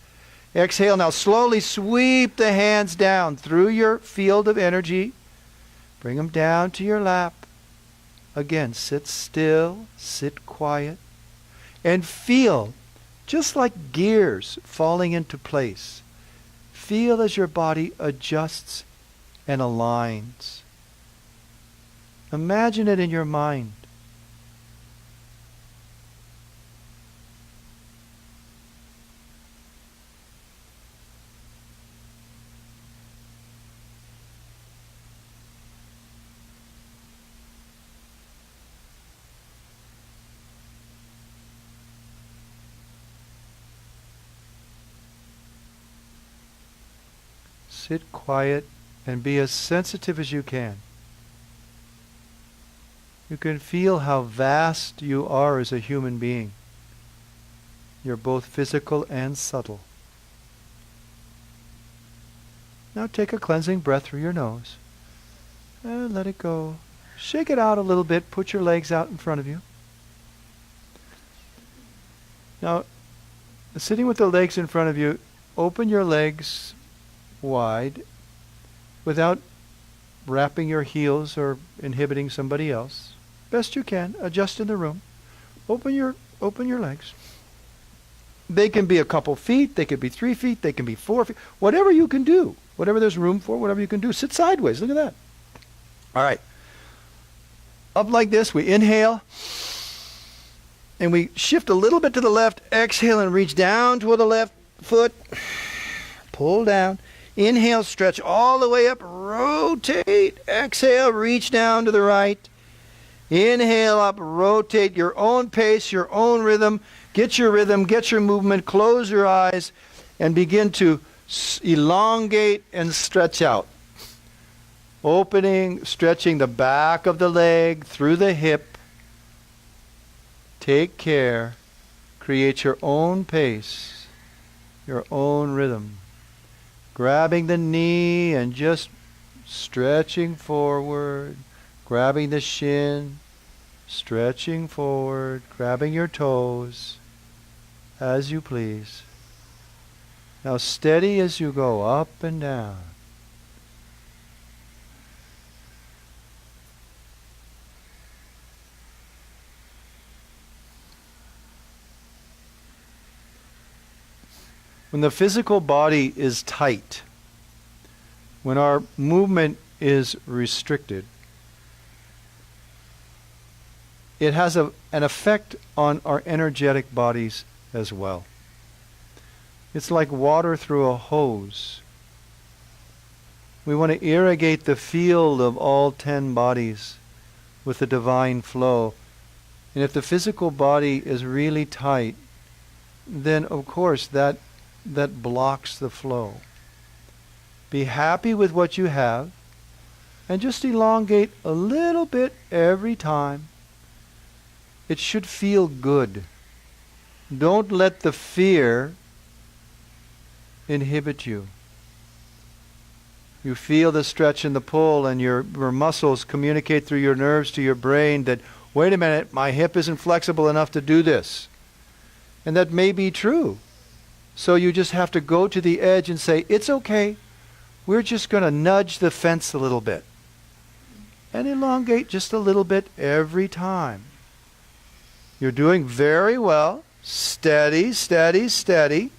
Exhale. Now slowly sweep the hands down through your field of energy. Bring them down to your lap. Again, sit still, sit quiet, and feel just like gears falling into place. Feel as your body adjusts and aligns. Imagine it in your mind. Sit quiet and be as sensitive as you can. You can feel how vast you are as a human being. You're both physical and subtle. Now take a cleansing breath through your nose. And let it go. Shake it out a little bit. Put your legs out in front of you. Now, sitting with the legs in front of you, open your legs wide without wrapping your heels or inhibiting somebody else. Best you can. Adjust in the room. Open your legs. They can be a couple feet. They can be 3 feet. They can be 4 feet. Whatever you can do. Whatever there's room for. Whatever you can do. Sit sideways. Look at that. All right. Up like this. We inhale. And we shift a little bit to the left. Exhale and reach down toward the left foot. Pull down. Inhale, stretch all the way up, rotate, exhale, reach down to the right. Inhale up, rotate, your own pace, your own rhythm. Get your movement, close your eyes, and begin to elongate and stretch out. Opening, stretching the back of the leg through the hip. Take care. Create your own pace, your own rhythm. Grabbing the knee and just stretching forward, grabbing the shin, stretching forward, grabbing your toes, as you please. Now steady as you go up and down. When the physical body is tight, when our movement is restricted, it has an effect on our energetic bodies as well. It's like water through a hose. We want to irrigate the field of all 10 bodies with the divine flow. And if the physical body is really tight, then of course that blocks the flow. Be happy with what you have and just elongate a little bit every time. It should feel good. Don't let the fear inhibit you. You feel the stretch and the pull, and your muscles communicate through your nerves to your brain that, wait a minute, my hip isn't flexible enough to do this. And that may be true. So you just have to go to the edge and say, it's okay. we're just going to nudge the fence a little bit and elongate just a little bit every time. You're doing very well. Steady, steady, steady.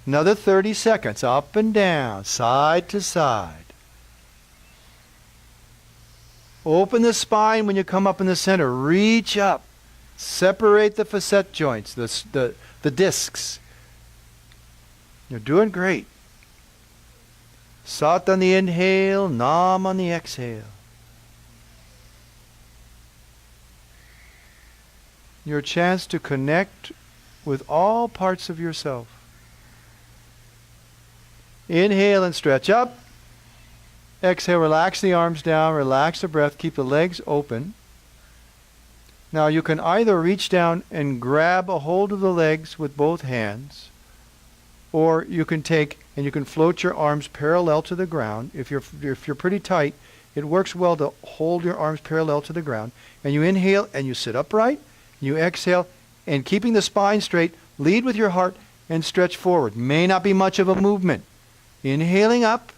Another 30 seconds, up and down, side to side. Open the spine when you come up in the center. Reach up. Separate the facet joints, the discs. You're doing great. Sat on the inhale, Nam on the exhale. Your chance to connect with all parts of yourself. Inhale and stretch up. Exhale, relax the arms down, relax the breath, keep the legs open. Now you can either reach down and grab a hold of the legs with both hands, or you can take and you can float your arms parallel to the ground. If you're pretty tight, it works well to hold your arms parallel to the ground. And you inhale and you sit upright. You exhale, and keeping the spine straight, lead with your heart and stretch forward. May not be much of a movement. Inhaling up,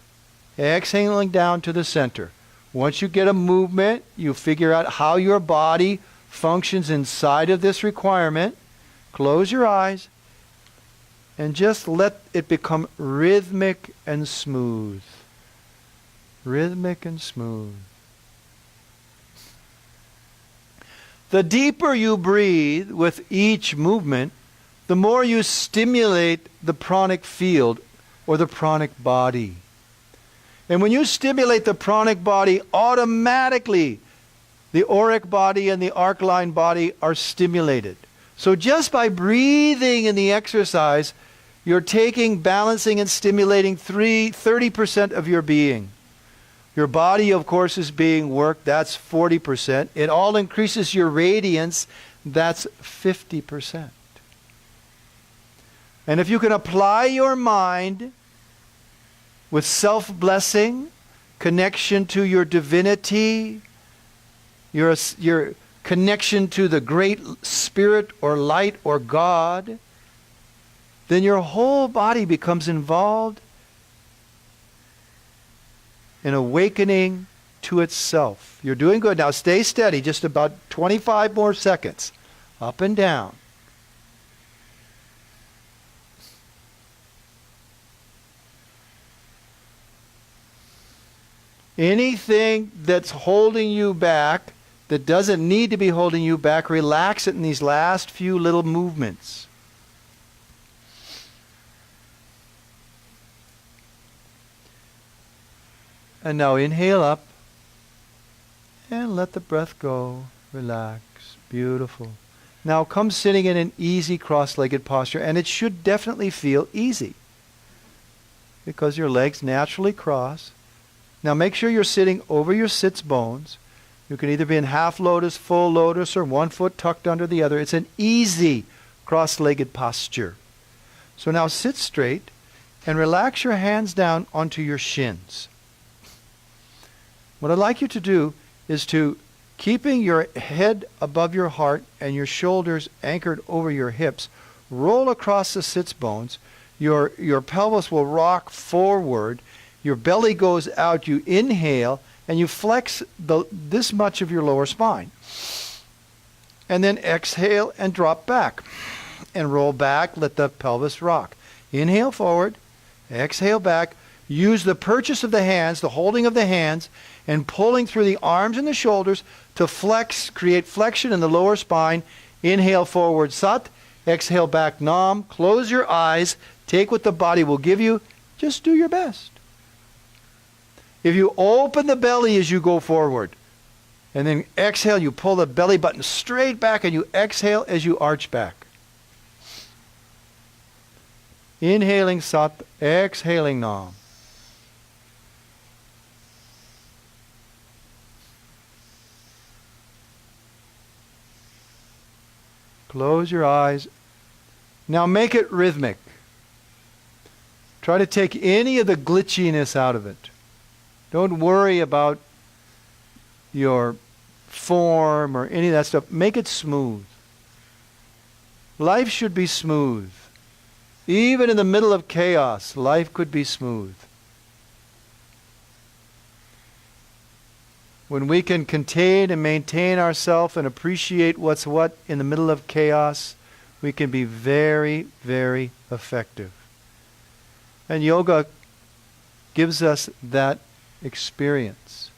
exhaling down to the center. Once you get a movement, you figure out how your body functions inside of this requirement. Close your eyes and just let it become rhythmic and smooth. Rhythmic and smooth. The deeper you breathe with each movement, the more you stimulate the pranic field or the pranic body. And when you stimulate the pranic body, automatically the auric body and the arc-line body are stimulated. So just by breathing in the exercise, you're taking, balancing, and stimulating 30% of your being. Your body, of course, is being worked. That's 40%. It all increases your radiance. That's 50%. And if you can apply your mind with self-blessing, connection to your divinity, your connection to the great spirit or light or God, then your whole body becomes involved in awakening to itself. You're doing good. Now stay steady, just about 25 more seconds. Up and down. Anything that's holding you back, that doesn't need to be holding you back, relax it in these last few little movements. And now inhale up and let the breath go. Relax. Beautiful. Now come sitting in an easy cross-legged posture, and it should definitely feel easy because your legs naturally cross. Now make sure you're sitting over your sits bones. You can either be in half lotus, full lotus, or one foot tucked under the other. It's an easy cross-legged posture. So now sit straight and relax your hands down onto your shins. What I'd like you to do is to, keeping your head above your heart and your shoulders anchored over your hips, roll across the sits bones. Your pelvis will rock forward. Your belly goes out. You inhale and you flex this much of your lower spine. And then exhale and drop back. And roll back. Let the pelvis rock. Inhale forward. Exhale back. Use the purchase of the hands, the holding of the hands, and pulling through the arms and the shoulders to flex, create flexion in the lower spine. Inhale forward, Sat. Exhale back, Nam. Close your eyes. Take what the body will give you. Just do your best. If you open the belly as you go forward, and then exhale, you pull the belly button straight back, and you exhale as you arch back. Inhaling Sat, exhaling Nam. Close your eyes. Now make it rhythmic. Try to take any of the glitchiness out of it. Don't worry about your form or any of that stuff. Make it smooth. Life should be smooth. Even in the middle of chaos, life could be smooth. When we can contain and maintain ourselves and appreciate what's what in the middle of chaos, we can be very, very effective. And yoga gives us that experience.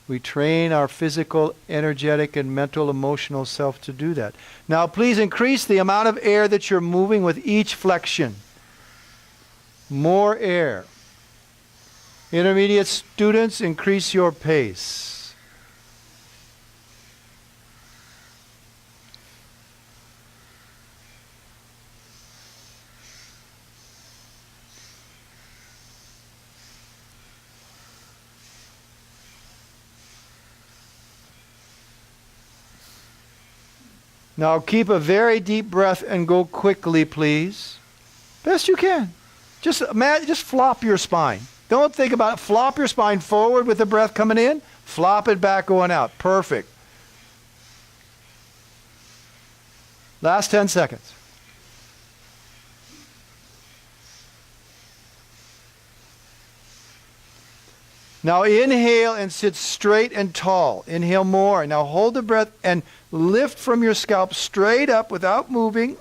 We train our physical, energetic, and mental, emotional self to do that. Now, please increase the amount of air that you're moving with each flexion. More air. Intermediate students, increase your pace. Now keep a very deep breath and go quickly, please. Best you can. Just flop your spine. Don't think about it. Flop your spine forward with the breath coming in. Flop it back going out. Perfect. Last 10 seconds. Now inhale and sit straight and tall. Inhale more. Now hold the breath and lift from your scalp straight up without moving.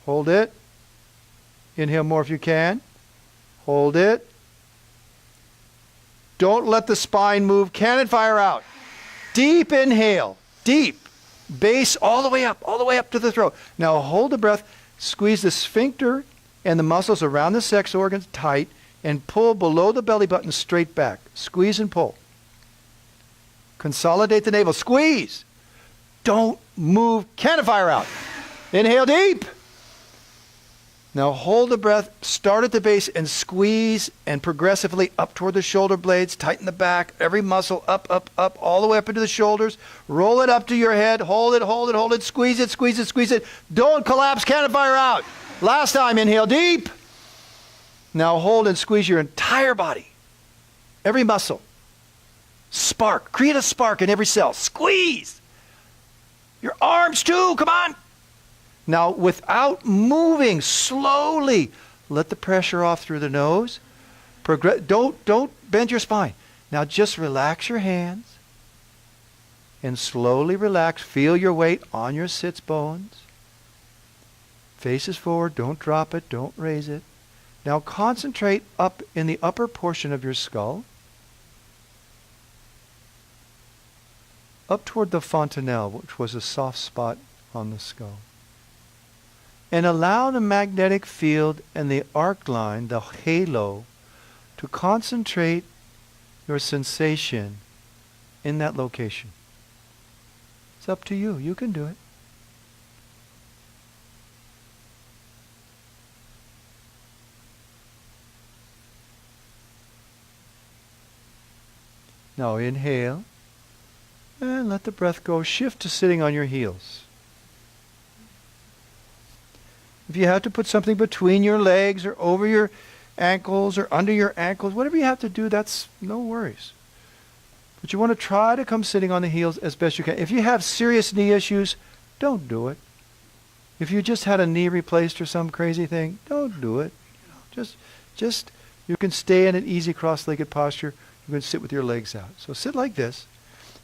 Hold it. Inhale more if you can. Hold it. Don't let the spine move. Cannon fire out. Deep inhale. Deep. Base all the way up to the throat. Now hold the breath. Squeeze the sphincter and the muscles around the sex organs tight and pull below the belly button straight back. Squeeze and pull. Consolidate the navel. Squeeze. Don't move. Cannon fire out. Inhale deep. Now hold the breath. Start at the base and squeeze and progressively up toward the shoulder blades. Tighten the back. Every muscle up, up, up, all the way up into the shoulders. Roll it up to your head. Hold it, hold it, hold it. Squeeze it, squeeze it, squeeze it. Don't collapse. Cannon fire out. Last time. Inhale deep. Now hold and squeeze your entire body. Every muscle. Spark. Create a spark in every cell. Squeeze. Your arms too. Come on. Now without moving, slowly let the pressure off through the nose. Don't bend your spine. Now just relax your hands and slowly relax. Feel your weight on your sits bones. Faces forward. Don't drop it. Don't raise it. Now concentrate up in the upper portion of your skull, up toward the fontanelle, which was a soft spot on the skull. And allow the magnetic field and the arc line, the halo, to concentrate your sensation in that location. It's up to you. You can do it. Now inhale and let the breath go. Shift to sitting on your heels. If you have to put something between your legs or over your ankles or under your ankles, whatever you have to do, that's no worries. But you want to try to come sitting on the heels as best you can. If you have serious knee issues, don't do it. If you just had a knee replaced or some crazy thing, don't do it. Just you can stay in an easy cross-legged posture. You can sit with your legs out. So sit like this.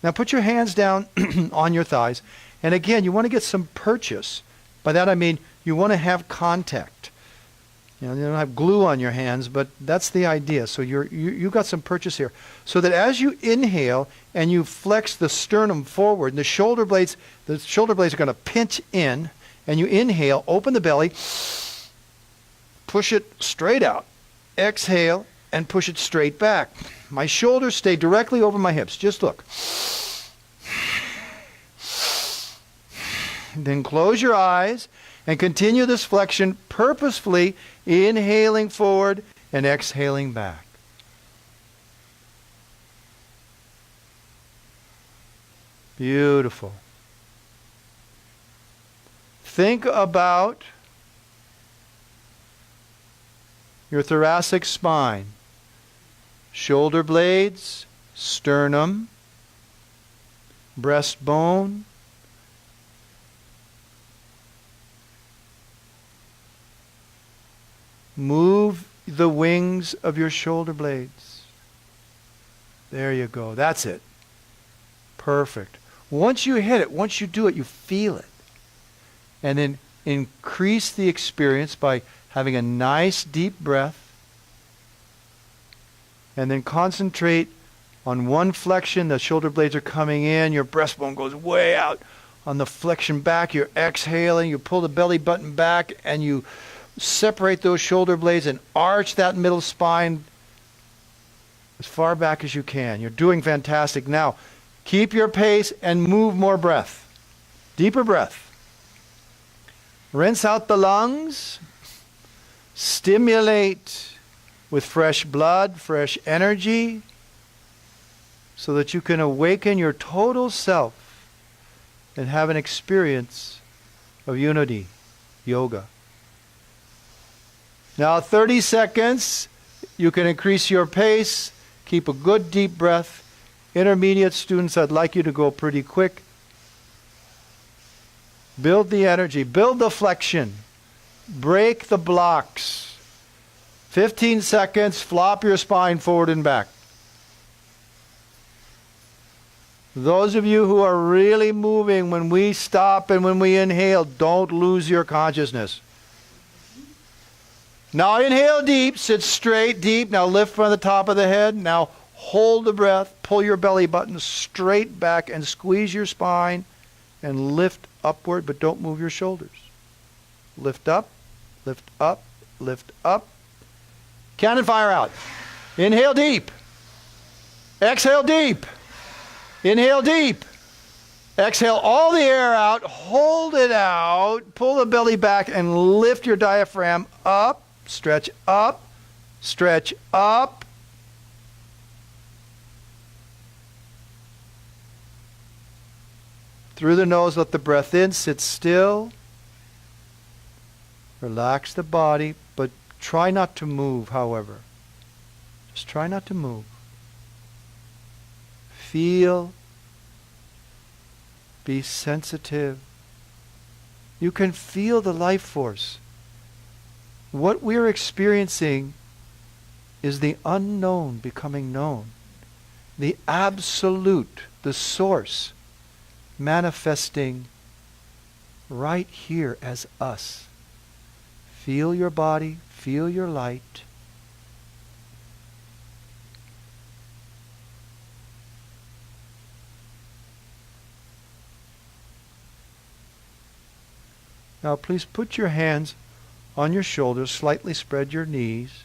Now put your hands down on your thighs. And again, you want to get some purchase. By that I mean you want to have contact. You don't have glue on your hands, but that's the idea. So you got some purchase here. So that as you inhale and you flex the sternum forward, and the shoulder blades are going to pinch in, and you inhale, open the belly, push it straight out. Exhale and push it straight back. My shoulders stay directly over my hips. Just look. Then close your eyes and continue this flexion purposefully, inhaling forward and exhaling back. Beautiful. Think about your thoracic spine. Shoulder blades, sternum, breastbone, move the wings of your shoulder blades. There you go. That's it. Perfect. Once you hit it, once you do it, you feel it. And then increase the experience by having a nice deep breath. And then concentrate on one flexion. The shoulder blades are coming in. Your breastbone goes way out. On the flexion back, you're exhaling. You pull the belly button back and you separate those shoulder blades and arch that middle spine as far back as you can. You're doing fantastic. Now, keep your pace and move more breath. Deeper breath. Rinse out the lungs. Stimulate with fresh blood, fresh energy, so that you can awaken your total self and have an experience of unity, yoga. Now 30 seconds, you can increase your pace, keep a good deep breath. Intermediate students, I'd like you to go pretty quick. Build the energy, build the flexion, break the blocks. 15 seconds, flop your spine forward and back. Those of you who are really moving, when we stop and when we inhale, don't lose your consciousness. Now inhale deep, sit straight, deep. Now lift from the top of the head. Now hold the breath, pull your belly button straight back and squeeze your spine and lift upward, but don't move your shoulders. Lift up, lift up, lift up. Cannon fire out. Inhale deep. Exhale deep. Inhale deep. Exhale all the air out. Hold it out. Pull the belly back and lift your diaphragm up. Stretch up. Stretch up. Through the nose, let the breath in. Sit still. Relax the body, but try not to move, however. Just try not to move. Feel. Be sensitive. You can feel the life force. What we're experiencing is the unknown becoming known. The absolute, the source, manifesting right here as us. Feel your body, feel your light. Now please put your hands on your shoulders, slightly spread your knees.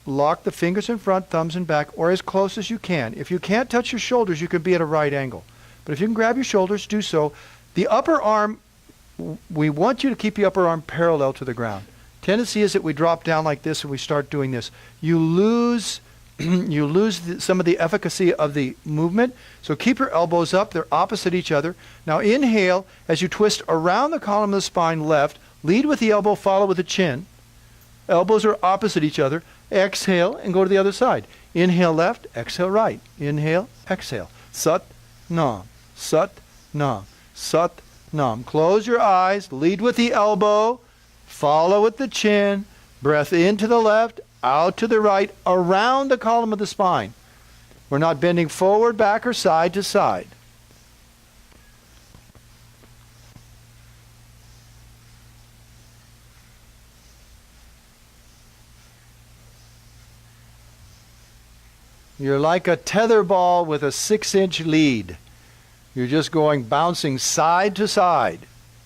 Lock the fingers in front, thumbs in back, or as close as you can. If you can't touch your shoulders, you can be at a right angle. But if you can grab your shoulders, do so. The upper arm, we want you to keep the upper arm parallel to the ground. Tendency is that we drop down like this and we start doing this. You lose some of the efficacy of the movement. So keep your elbows up. They're opposite each other. Now inhale as you twist around the column of the spine left. Lead with the elbow, follow with the chin. Elbows are opposite each other. Exhale and go to the other side. Inhale left, exhale right. Inhale, exhale. Sat, nam. Sat, nam. Sat, nam. Close your eyes. Lead with the elbow. Follow with the chin. Breath in to the left, out to the right, around the column of the spine. We're not bending forward, back, or side to side. You're like a tether ball with a 6-inch lead. You're just going bouncing side to side.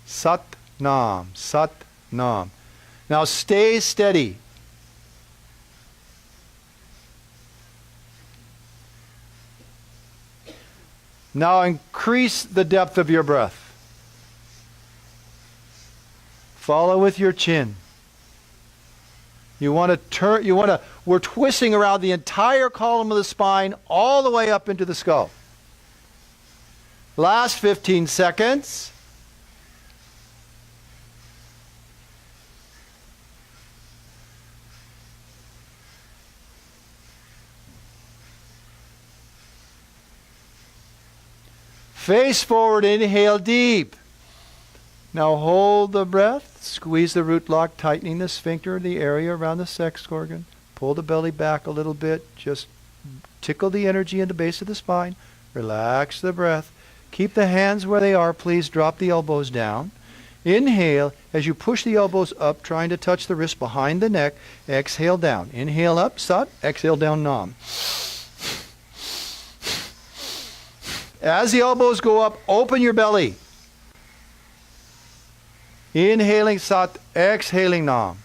Sat, nam, sat, nam. Now stay steady. Now increase the depth of your breath. Follow with your chin. You want to turn, we're twisting around the entire column of the spine all the way up into the skull. Last 15 seconds. Face forward, inhale deep. Now hold the breath, squeeze the root lock, tightening the sphincter, the area around the sex organ. Pull the belly back a little bit, just Tickle the energy in the base of the spine. Relax the breath. Keep the hands where they are. Please drop the elbows down. Inhale as you push the elbows up, trying to touch the wrist behind the neck. Exhale down. Inhale up, Sat. Exhale down, Nam. As the elbows go up, open your belly. Inhaling Sat, exhaling Nam.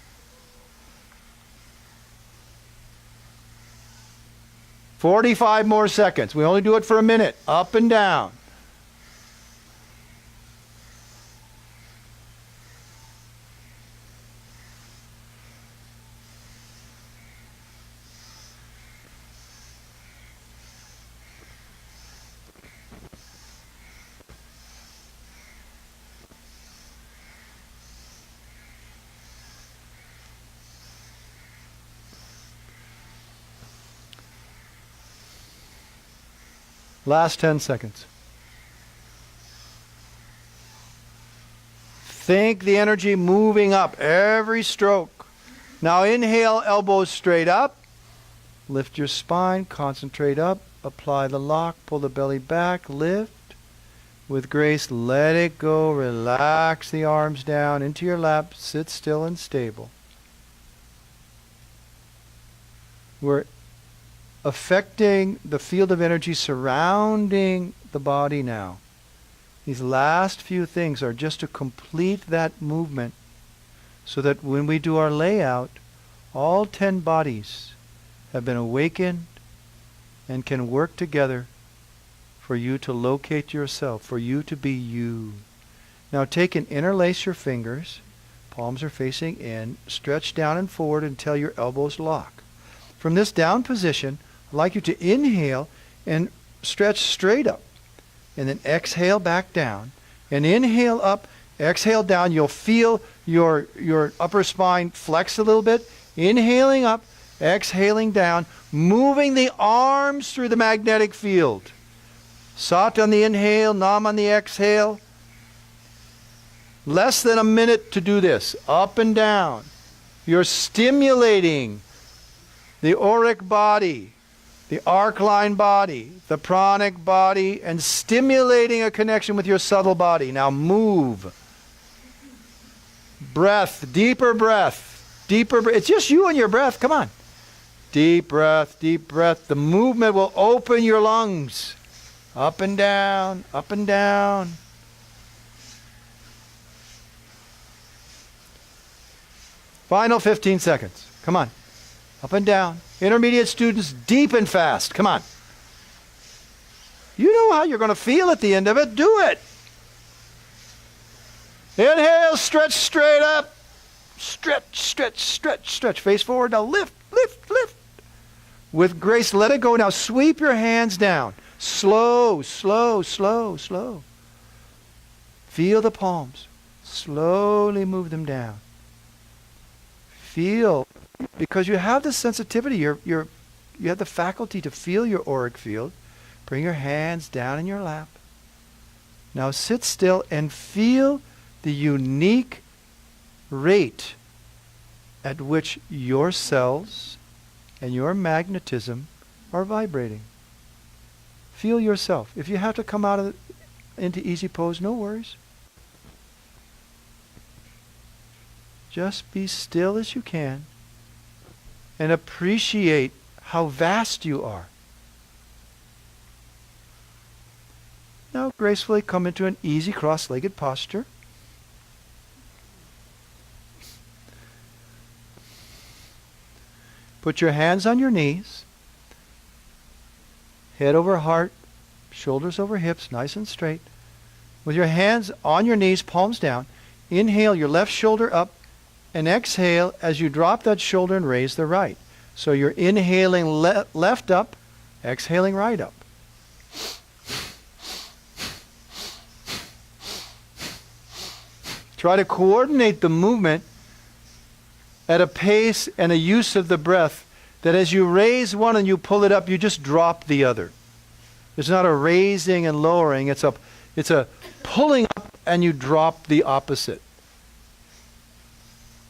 45 more seconds. We only do it for a minute. Up and down. Last 10 seconds. Think the energy moving up every stroke. Now inhale, elbows straight up. Lift your spine, concentrate up. Apply the lock, pull the belly back, lift. With grace, let it go. Relax the arms down into your lap. Sit still and stable. We're affecting the field of energy surrounding the body now. These last few things are just to complete that movement so that when we do our layout, all 10 bodies have been awakened and can work together for you to locate yourself, for you to be you. Now take and interlace your fingers. Palms are facing in. Stretch down and forward until your elbows lock. From this down position, I'd like you to inhale and stretch straight up. And then exhale back down. And inhale up, exhale down. You'll feel your upper spine flex a little bit. Inhaling up, exhaling down. Moving the arms through the magnetic field. Sat on the inhale, Nam on the exhale. Less than a minute to do this. Up and down. You're stimulating the auric body, the arc-line body, the pranic body, and stimulating a connection with your subtle body. Now move. Breath, deeper breath, deeper breath. It's just you and your breath. Come on. Deep breath, deep breath. The movement will open your lungs. Up and down, up and down. Final 15 seconds. Come on. Up and down. Intermediate students, deep and fast. Come on. You know how you're going to feel at the end of it. Do it. Inhale, stretch straight up. Stretch, stretch, stretch, stretch. Face forward. Now lift, lift, lift. With grace, let it go. Now sweep your hands down. Slow, slow, slow, slow. Feel the palms. Slowly move them down. Feel, because you have the sensitivity, you have the faculty to feel your auric field. Bring your hands down in your lap. Now sit still and feel the unique rate at which your cells and your magnetism are vibrating. Feel yourself. If you have to come out of into easy pose, no worries. Just be still as you can and appreciate how vast you are. Now gracefully come into an easy cross-legged posture. Put your hands on your knees. Head over heart, shoulders over hips, nice and straight. With your hands on your knees, palms down, inhale your left shoulder up, and exhale as you drop that shoulder and raise the right. So you're inhaling left up, exhaling right up. Try to coordinate the movement at a pace and a use of the breath that as you raise one and you pull it up, you just drop the other. It's not a raising and lowering, it's a pulling up and you drop the opposite.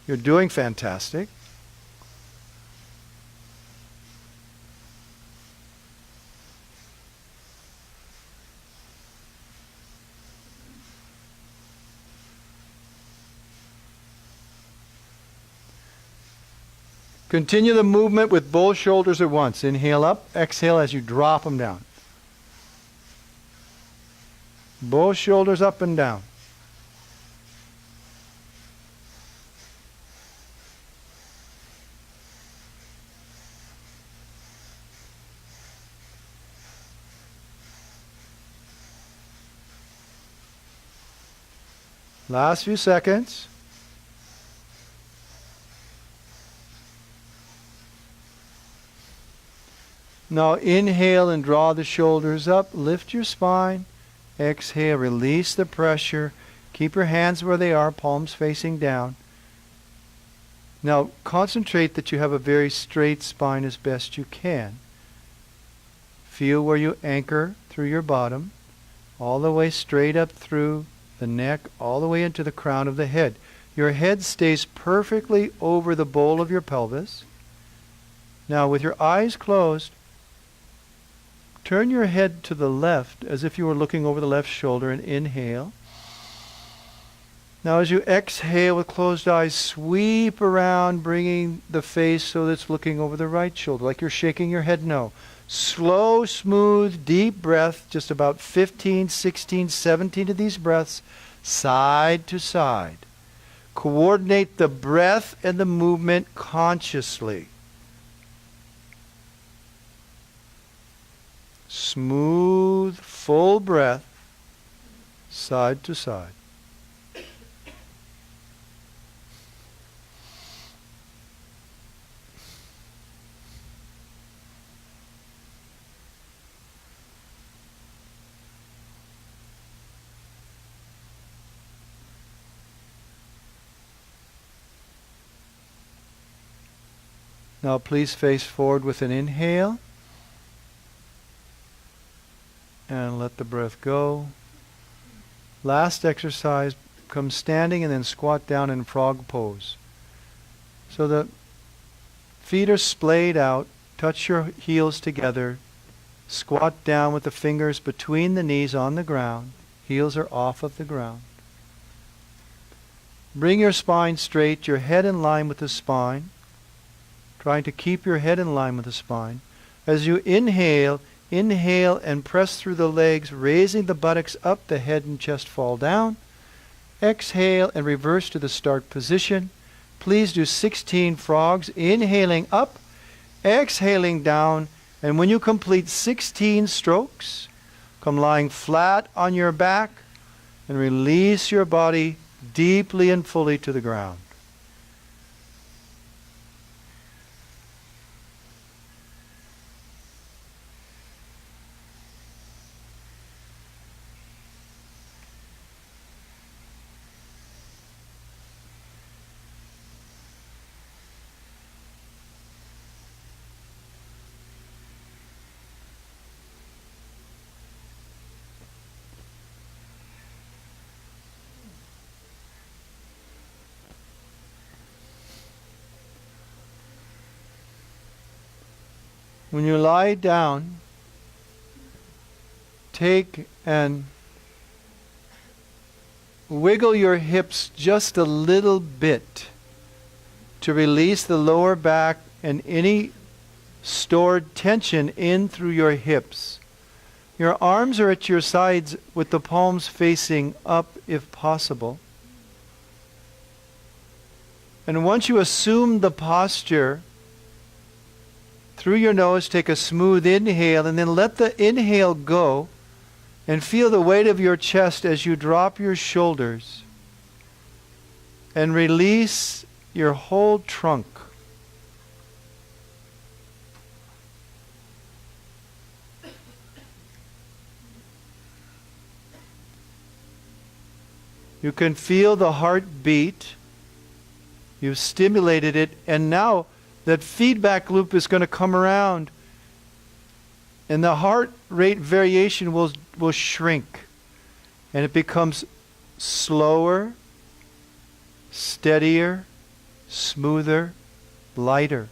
You're doing fantastic. Continue the movement with both shoulders at once. Inhale up, exhale as you drop them down. Both shoulders up and down. Last few seconds. Now inhale and draw the shoulders up. Lift your spine. Exhale, release the pressure. Keep your hands where they are, palms facing down. Now concentrate that you have a very straight spine as best you can. Feel where you anchor through your bottom, all the way straight up through the neck, all the way into the crown of the head. Your head stays perfectly over the bowl of your pelvis. Now with your eyes closed, turn your head to the left as if you were looking over the left shoulder and inhale. Now as you exhale with closed eyes, sweep around, bringing the face so that it's looking over the right shoulder, like you're shaking your head no. Slow, smooth, deep breath, just about 15, 16, 17 of these breaths, side to side. Coordinate the breath and the movement consciously. Smooth, full breath, side to side. Now please face forward with an inhale. And let the breath go. Last exercise, come standing and then squat down in frog pose. So the feet are splayed out. Touch your heels together. Squat down with the fingers between the knees on the ground. Heels are off of the ground. Bring your spine straight, your head in line with the spine. Trying to keep your head in line with the spine. As you inhale, inhale and press through the legs, raising the buttocks up, the head and chest fall down. Exhale and reverse to the start position. Please do 16 frogs, inhaling up, exhaling down, and when you complete 16 strokes, come lying flat on your back and release your body deeply and fully to the ground. When you lie down, take and wiggle your hips just a little bit to release the lower back and any stored tension in through your hips. Your arms are at your sides with the palms facing up if possible. And once you assume the posture, through your nose, take a smooth inhale and then let the inhale go and feel the weight of your chest as you drop your shoulders and release your whole trunk. You can feel the heart beat. You've stimulated it, and now that feedback loop is going to come around and the heart rate variation will shrink and it becomes slower, steadier, smoother, lighter.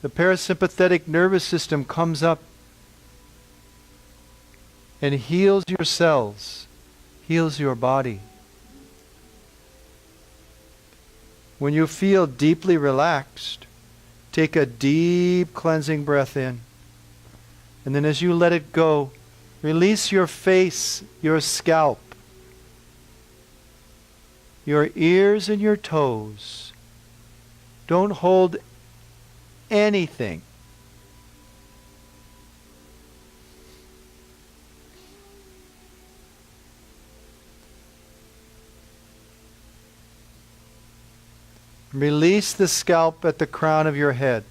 The parasympathetic nervous system comes up and heals your cells, heals your body. When you feel deeply relaxed, Take a deep cleansing breath in. And then as you let it go, release your face, your scalp, your ears and your toes. Don't hold anything. Release the scalp at the crown of your head.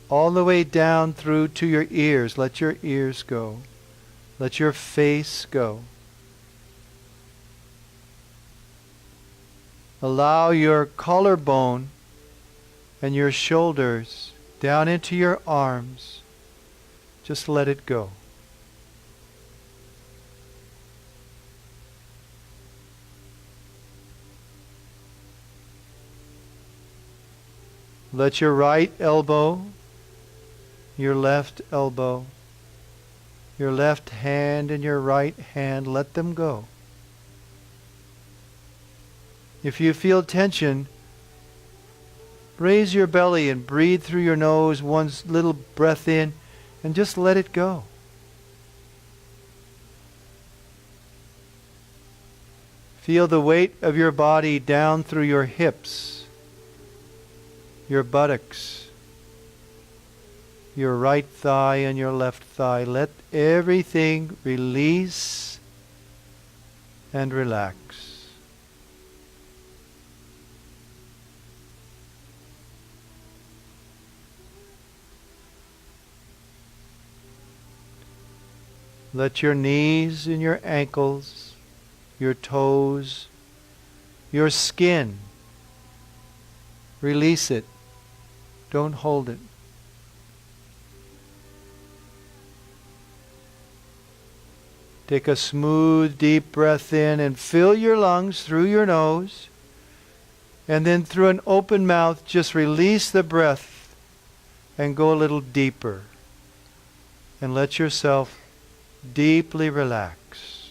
All the way down through to your ears. Let your ears go. Let your face go. Allow your collarbone and your shoulders down into your arms. Just let it go. Let your right elbow, your left elbow, your left hand and your right hand, let them go. If you feel tension, raise your belly and breathe through your nose, one little breath in, and just let it go. Feel the weight of your body down through your hips, your buttocks, your right thigh and your left thigh. Let everything release and relax. Let your knees and your ankles, your toes, your skin, release it. Don't hold it. Take a smooth, deep breath in and fill your lungs through your nose. And then through an open mouth, just release the breath and go a little deeper. And let yourself deeply relax.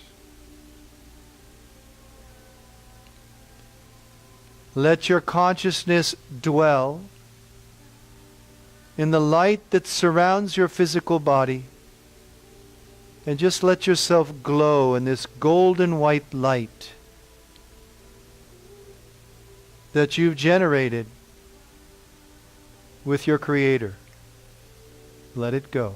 Let your consciousness dwell in the light that surrounds your physical body, and just let yourself glow in this golden white light that you've generated with your Creator. Let it go.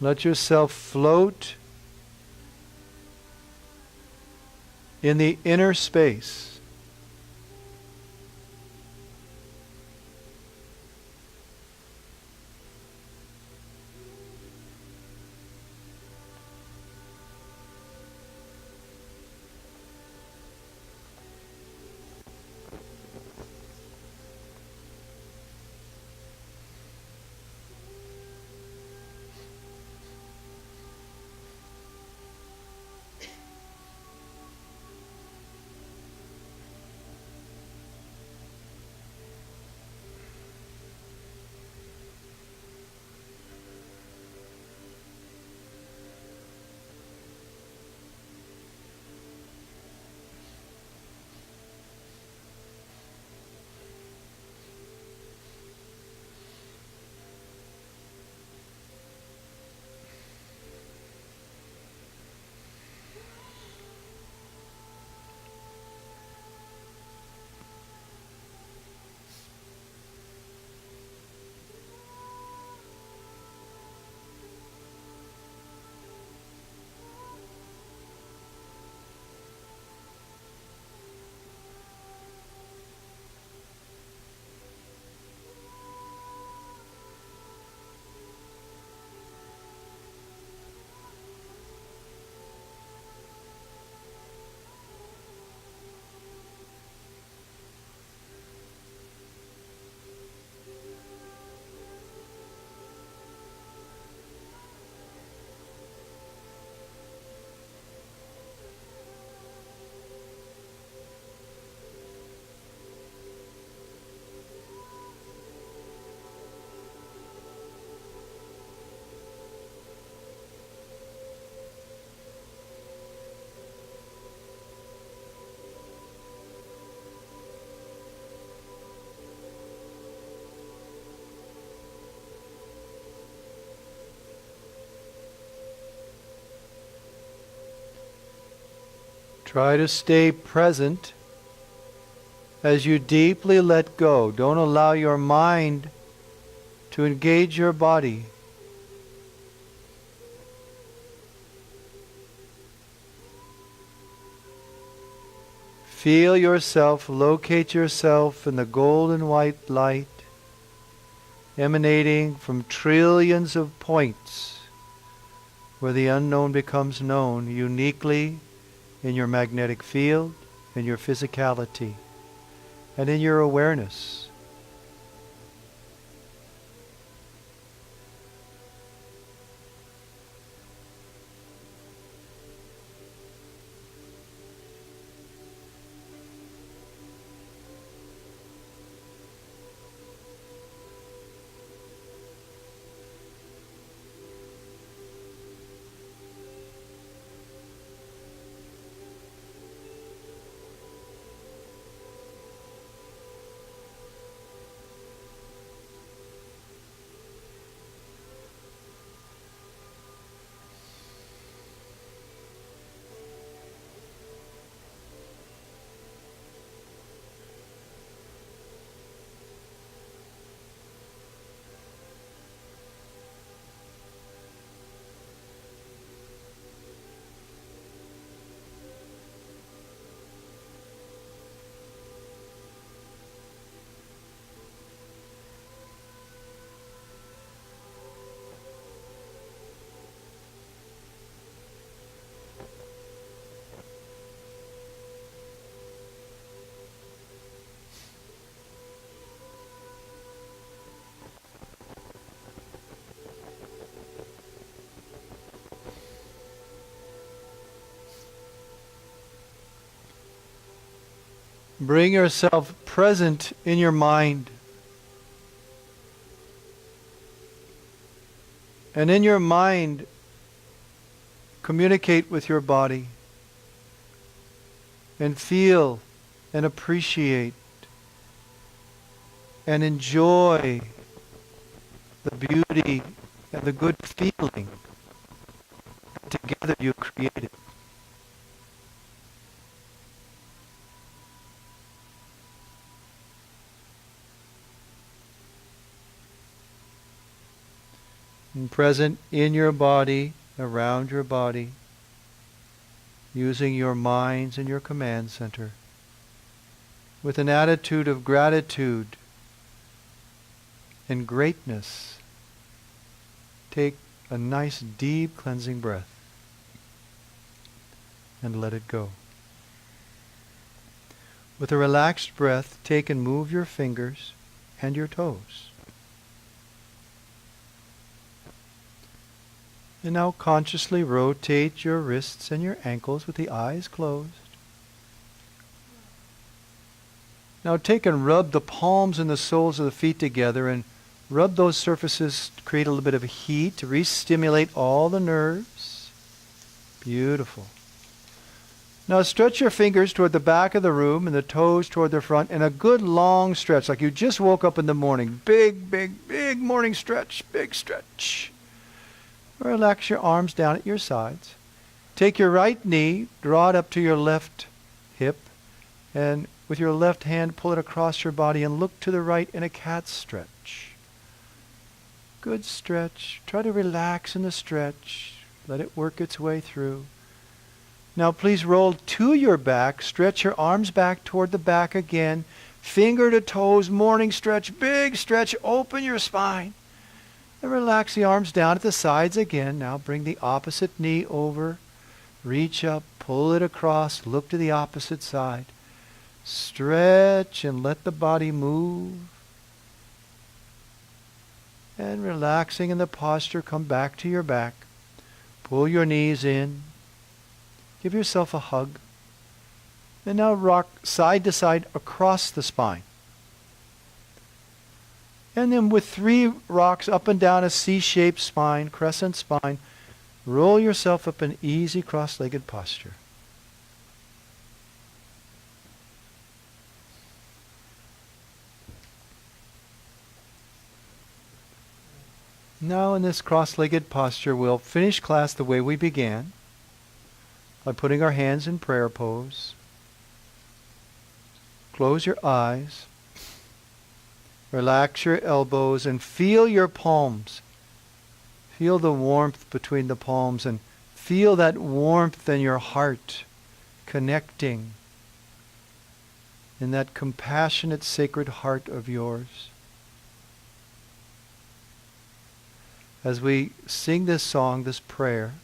Let yourself float in the inner space. Try to stay present as you deeply let go. Don't allow your mind to engage your body. Feel yourself, locate yourself in the golden white light emanating from trillions of points where the unknown becomes known uniquely in your magnetic field, in your physicality, and in your awareness. Bring yourself present in your mind. And in your mind, communicate with your body. And feel and appreciate and enjoy the beauty and the good feeling that together you created. And present in your body, around your body, using your minds and your command center, with an attitude of gratitude and greatness. Take a nice deep cleansing breath and let it go. With a relaxed breath, take and move your fingers and your toes. And now consciously rotate your wrists and your ankles with the eyes closed. Now take and rub the palms and the soles of the feet together and rub those surfaces to create a little bit of heat, to re-stimulate all the nerves. Beautiful. Now stretch your fingers toward the back of the room and the toes toward the front, and a good long stretch, like you just woke up in the morning. Big, big, big morning stretch, big stretch. Relax your arms down at your sides. Take your right knee, draw it up to your left hip, and with your left hand pull it across your body and look to the right in a cat stretch. Good stretch. Try to relax in the stretch. Let it work its way through. Now please roll to your back. Stretch your arms back toward the back again. Finger to toes, morning stretch, big stretch. Open your spine. And relax the arms down at the sides again. Now bring the opposite knee over. Reach up, pull it across, look to the opposite side. Stretch and let the body move. And relaxing in the posture, come back to your back. Pull your knees in. Give yourself a hug. And now rock side to side across the spine. And then with 3 rocks up and down a C-shaped spine, crescent spine, roll yourself up in easy cross-legged posture. Now in this cross-legged posture, we'll finish class the way we began. by putting our hands in prayer pose. Close your eyes. Relax your elbows and feel your palms. Feel the warmth between the palms and feel that warmth in your heart connecting in that compassionate, sacred heart of yours. As we sing this song, this prayer,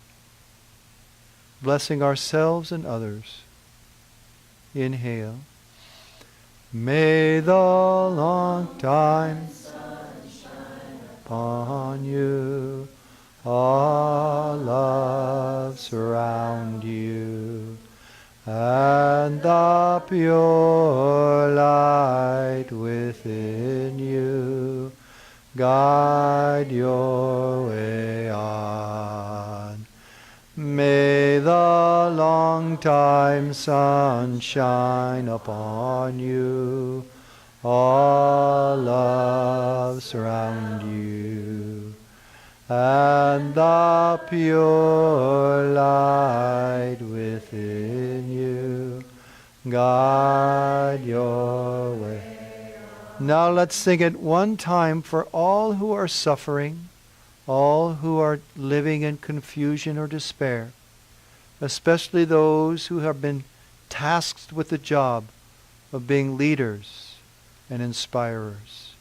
blessing ourselves and others, inhale. May the long time sun shine upon you, all love surround you, and the pure light within you guide your way on. May the long time sun shine upon you, all love surround you, and the pure light within you guide your way. Now let's sing it one time for all who are suffering, all who are living in confusion or despair, especially those who have been tasked with the job of being leaders and inspirers.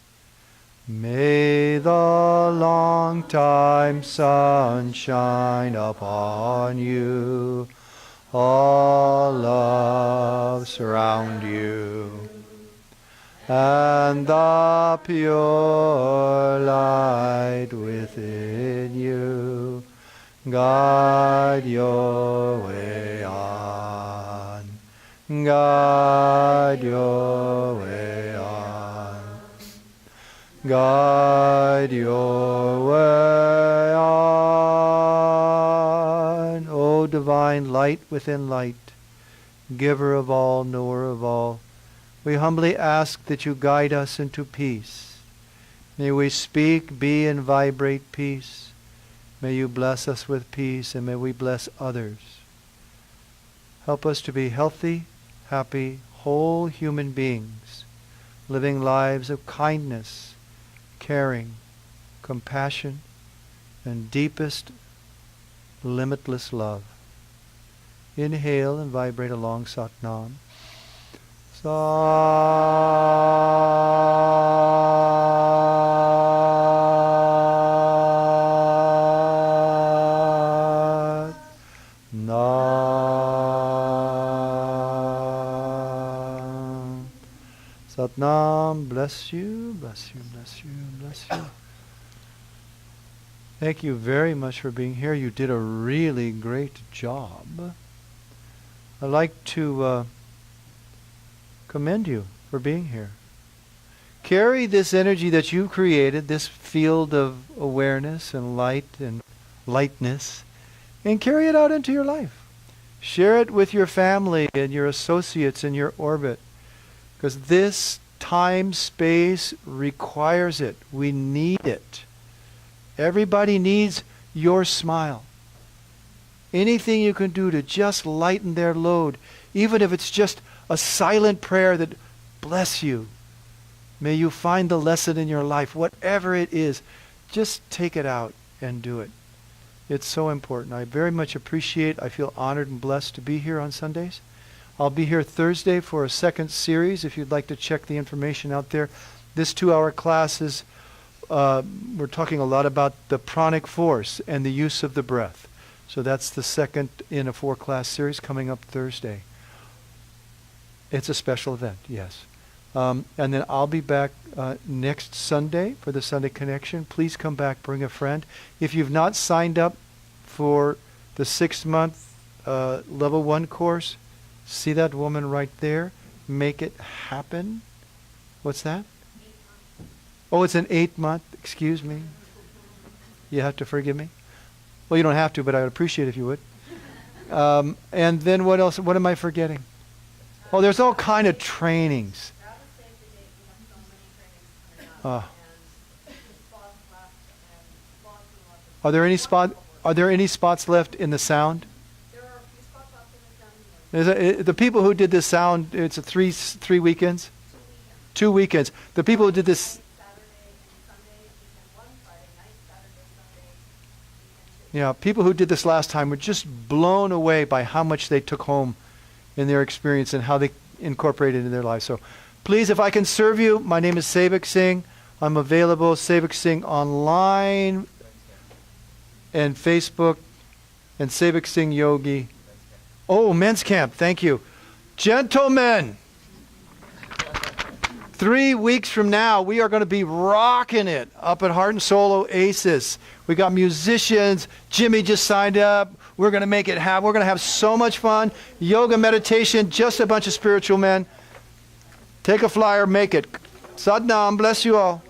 May the long time sun shine upon you, all love surround you, and the pure light within you guide your way on, guide your way on, guide your way on. O divine light within light, giver of all, knower of all, we humbly ask that you guide us into peace. May we speak, be, and vibrate peace. May you bless us with peace, and may we bless others. Help us to be healthy, happy, whole human beings, living lives of kindness, caring, compassion, and deepest, limitless love. Inhale and vibrate along Satnam. Sat Nam. Satnam, bless you, bless you, bless you, bless you. Thank you very much for being here. You did a really great job. I'd like to commend you for being here. Carry this energy that you've created, this field of awareness and light and lightness, and carry it out into your life. Share it with your family and your associates in your orbit, because this time, space requires it. We need it. Everybody needs your smile. Anything you can do to just lighten their load, even if it's just a silent prayer that, bless you. May you find the lesson in your life, whatever it is. Just take it out and do it. It's so important. I very much appreciate, I feel honored and blessed to be here on Sundays. I'll be here Thursday for a second series if you'd like to check the information out there. This 2-hour class is, we're talking a lot about the pranic force and the use of the breath. So that's the second in a 4-class series coming up Thursday. It's a special event, yes. And then I'll be back next Sunday for the Sunday Connection. Please come back, bring a friend. If you've not signed up for the 6-month Level 1 course, see that woman right there? Make it happen. What's that? 8 months. Oh, it's an 8-month. Excuse me. You have to forgive me. Well, you don't have to, but I would appreciate it if you would. And then what else? What am I forgetting? Oh, there's all kind of trainings. Are there any spots left in the sound? There are a few spots left in The people who did this sound, it's a three weekends? 2 weekends. The people who did this, Saturday and Sunday, weekend one, Friday night, Saturday, Sunday, weekend two. yeah, people who did this last time were just blown away by how much they took home in their experience and how they incorporated it in their lives. So please, if I can serve you, my name is Sevak Singh. I'm available, Sevak Singh online and Facebook and Sevak Singh Yogi. Oh, men's camp. Thank you. Gentlemen, 3 weeks from now, we are going to be rocking it up at Heart and Soul Oasis. We got musicians. Jimmy just signed up. We're going to make it happen. We're going to have so much fun. Yoga, meditation, just a bunch of spiritual men. Take a flyer, make it. Sadnam, bless you all.